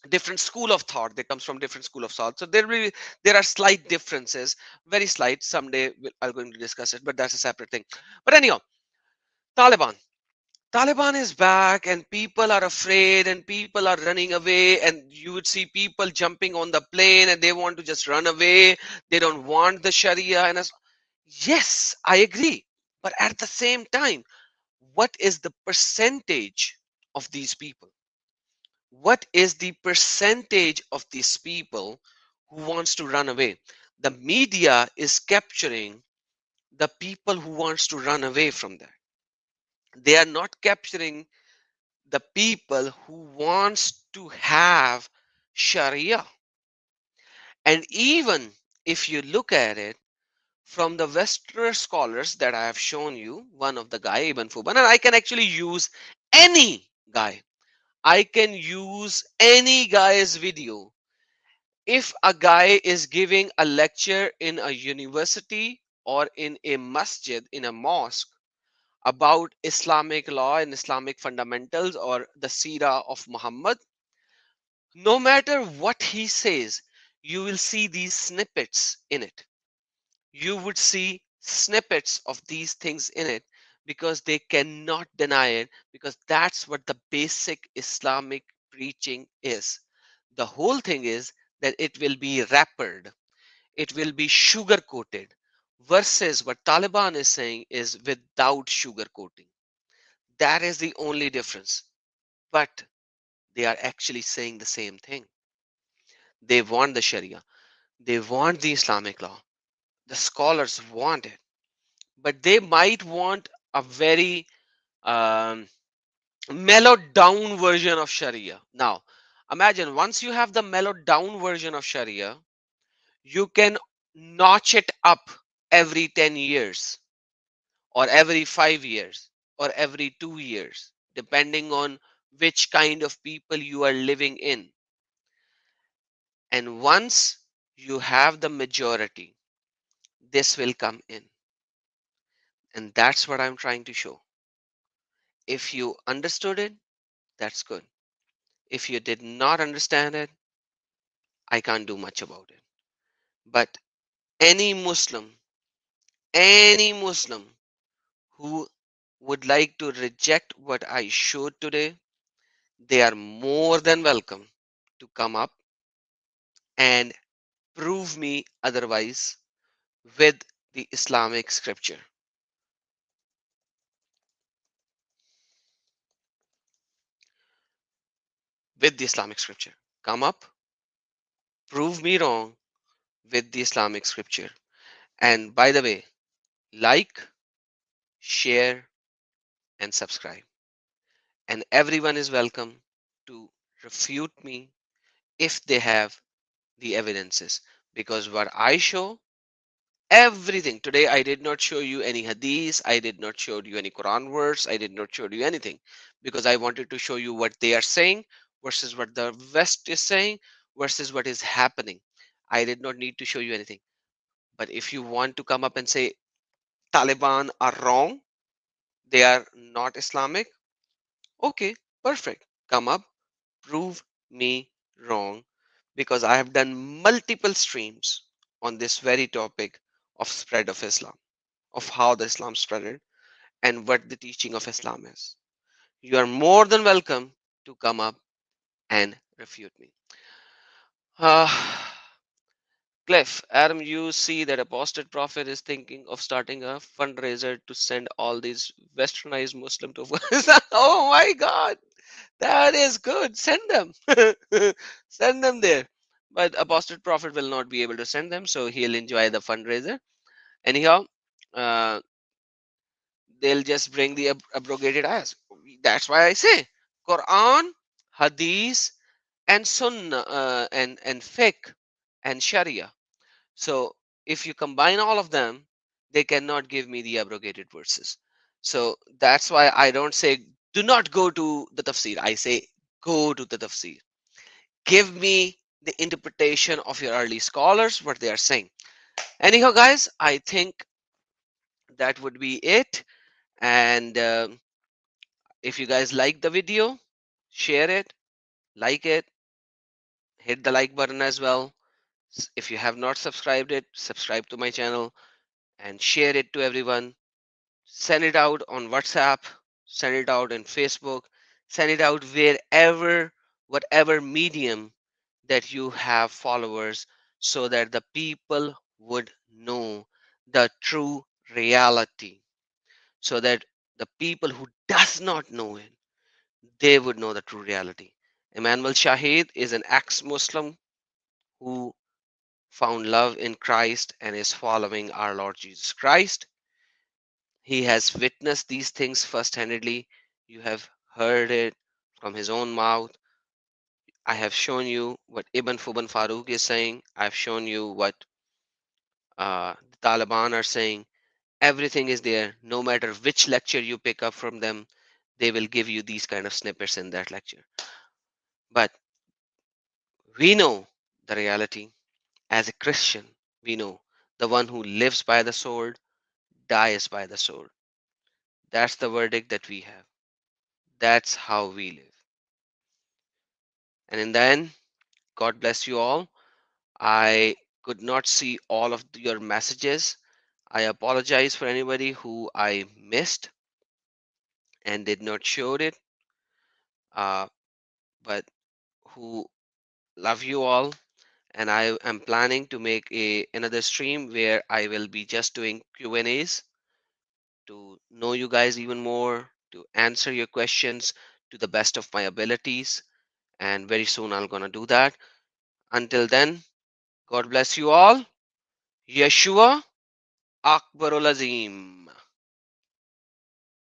different school of thought. They comes from different school of thought. So there are slight differences, very slight. Someday I'm going to discuss it, but that's a separate thing. But anyhow, Taliban. Taliban is back and people are afraid and people are running away, and you would see people jumping on the plane and they want to just run away. They don't want the Sharia. And yes, I agree. But at the same time, what is the percentage of these people? What is the percentage of these people who wants to run away? The media is capturing the people who wants to run away from that. They are not capturing the people who wants to have Sharia. And even if you look at it from the Western scholars that I have shown you, one of the guy, Ibn Fuban, and I can actually use any guy. I can use any guy's video. If a guy is giving a lecture in a university or in a masjid, in a mosque, about Islamic law and Islamic fundamentals or the Seerah of Muhammad, no matter what he says, you will see these snippets in it. You would see snippets of these things in it because they cannot deny it, because that's what the basic Islamic preaching is. The whole thing is that it will be wrappered, it will be sugar coated, versus what Taliban is saying is without sugar coating. That is the only difference. But they are actually saying the same thing. They want the Sharia, they want the Islamic law, the scholars want it, but they might want a very mellowed down version of Sharia. Now, Imagine once you have the mellowed down version of Sharia, you can notch it up every 10 years or every 5 years or every 2 years, depending on which kind of people you are living in. And once you have the majority, this will come in. And that's what I'm trying to show. If you understood it, that's good. If you did not understand it, I can't do much about it. But any Muslim who would like to reject what I showed today, they are more than welcome to come up and prove me otherwise with the Islamic scripture. With the Islamic scripture. Come up, prove me wrong with the Islamic scripture. And by the way, like, share, and subscribe. And everyone is welcome to refute me if they have the evidences. Because what I show, everything today, I did not show you any hadith, I did not show you any Quran verse, I did not show you anything, because I wanted to show you what they are saying versus what the West is saying versus what is happening. I did not need to show you anything. But if you want to come up and say Taliban are wrong, they are not Islamic, okay, perfect. Come up, prove me wrong, because I have done multiple streams on this very topic of spread of Islam, of how the Islam spread and what the teaching of Islam is. You are more than welcome to come up and refute me. Uh, Cliff, Adam, you see that apostate prophet is thinking of starting a fundraiser to send all these westernized Muslim to Afghanistan. Oh my God, that is good. Send them, send them there. But apostate prophet will not be able to send them, so he'll enjoy the fundraiser. Anyhow, uh, they'll just bring the abrogated ayahs. That's why I say Quran, Hadith, and Sunnah, and Fiqh and Sharia. So if you combine all of them, they cannot give me the abrogated verses. So that's why I don't say do not go to the tafsir. I say go to the tafsir. Give me the interpretation of your early scholars, what they are saying. Anyhow, guys, I think that would be it. And if you guys like the video, share it, like it, hit the like button as well. If you have not subscribed it, subscribe to my channel and share it to everyone. Send it out on WhatsApp, send it out on Facebook, send it out wherever, whatever medium that you have followers, so that the people would know the true reality, so that the people who does not know it, they would know the true reality. Emmanuel Shahid is an ex-Muslim who found love in Christ and is following our Lord Jesus Christ. He has witnessed these things first-handedly. You have heard it from his own mouth. I have shown you what Ibn Fuban Farooq is saying. I've shown you what the Taliban are saying. Everything is there. No matter which lecture you pick up from them, they will give you these kind of snippets in that lecture. But we know the reality. As a Christian, we know the one who lives by the sword dies by the sword. That's the verdict that we have. That's how we live. And in the end, God bless you all. I could not see all of your messages. I apologize for anybody who I missed and did not show it, uh, but who love you all. And I am planning to make another stream where I will be just doing Q&As to know you guys even more, to answer your questions to the best of my abilities. And very soon I'm gonna do that. Until then, God bless you all. Yeshua Akbarul Azim.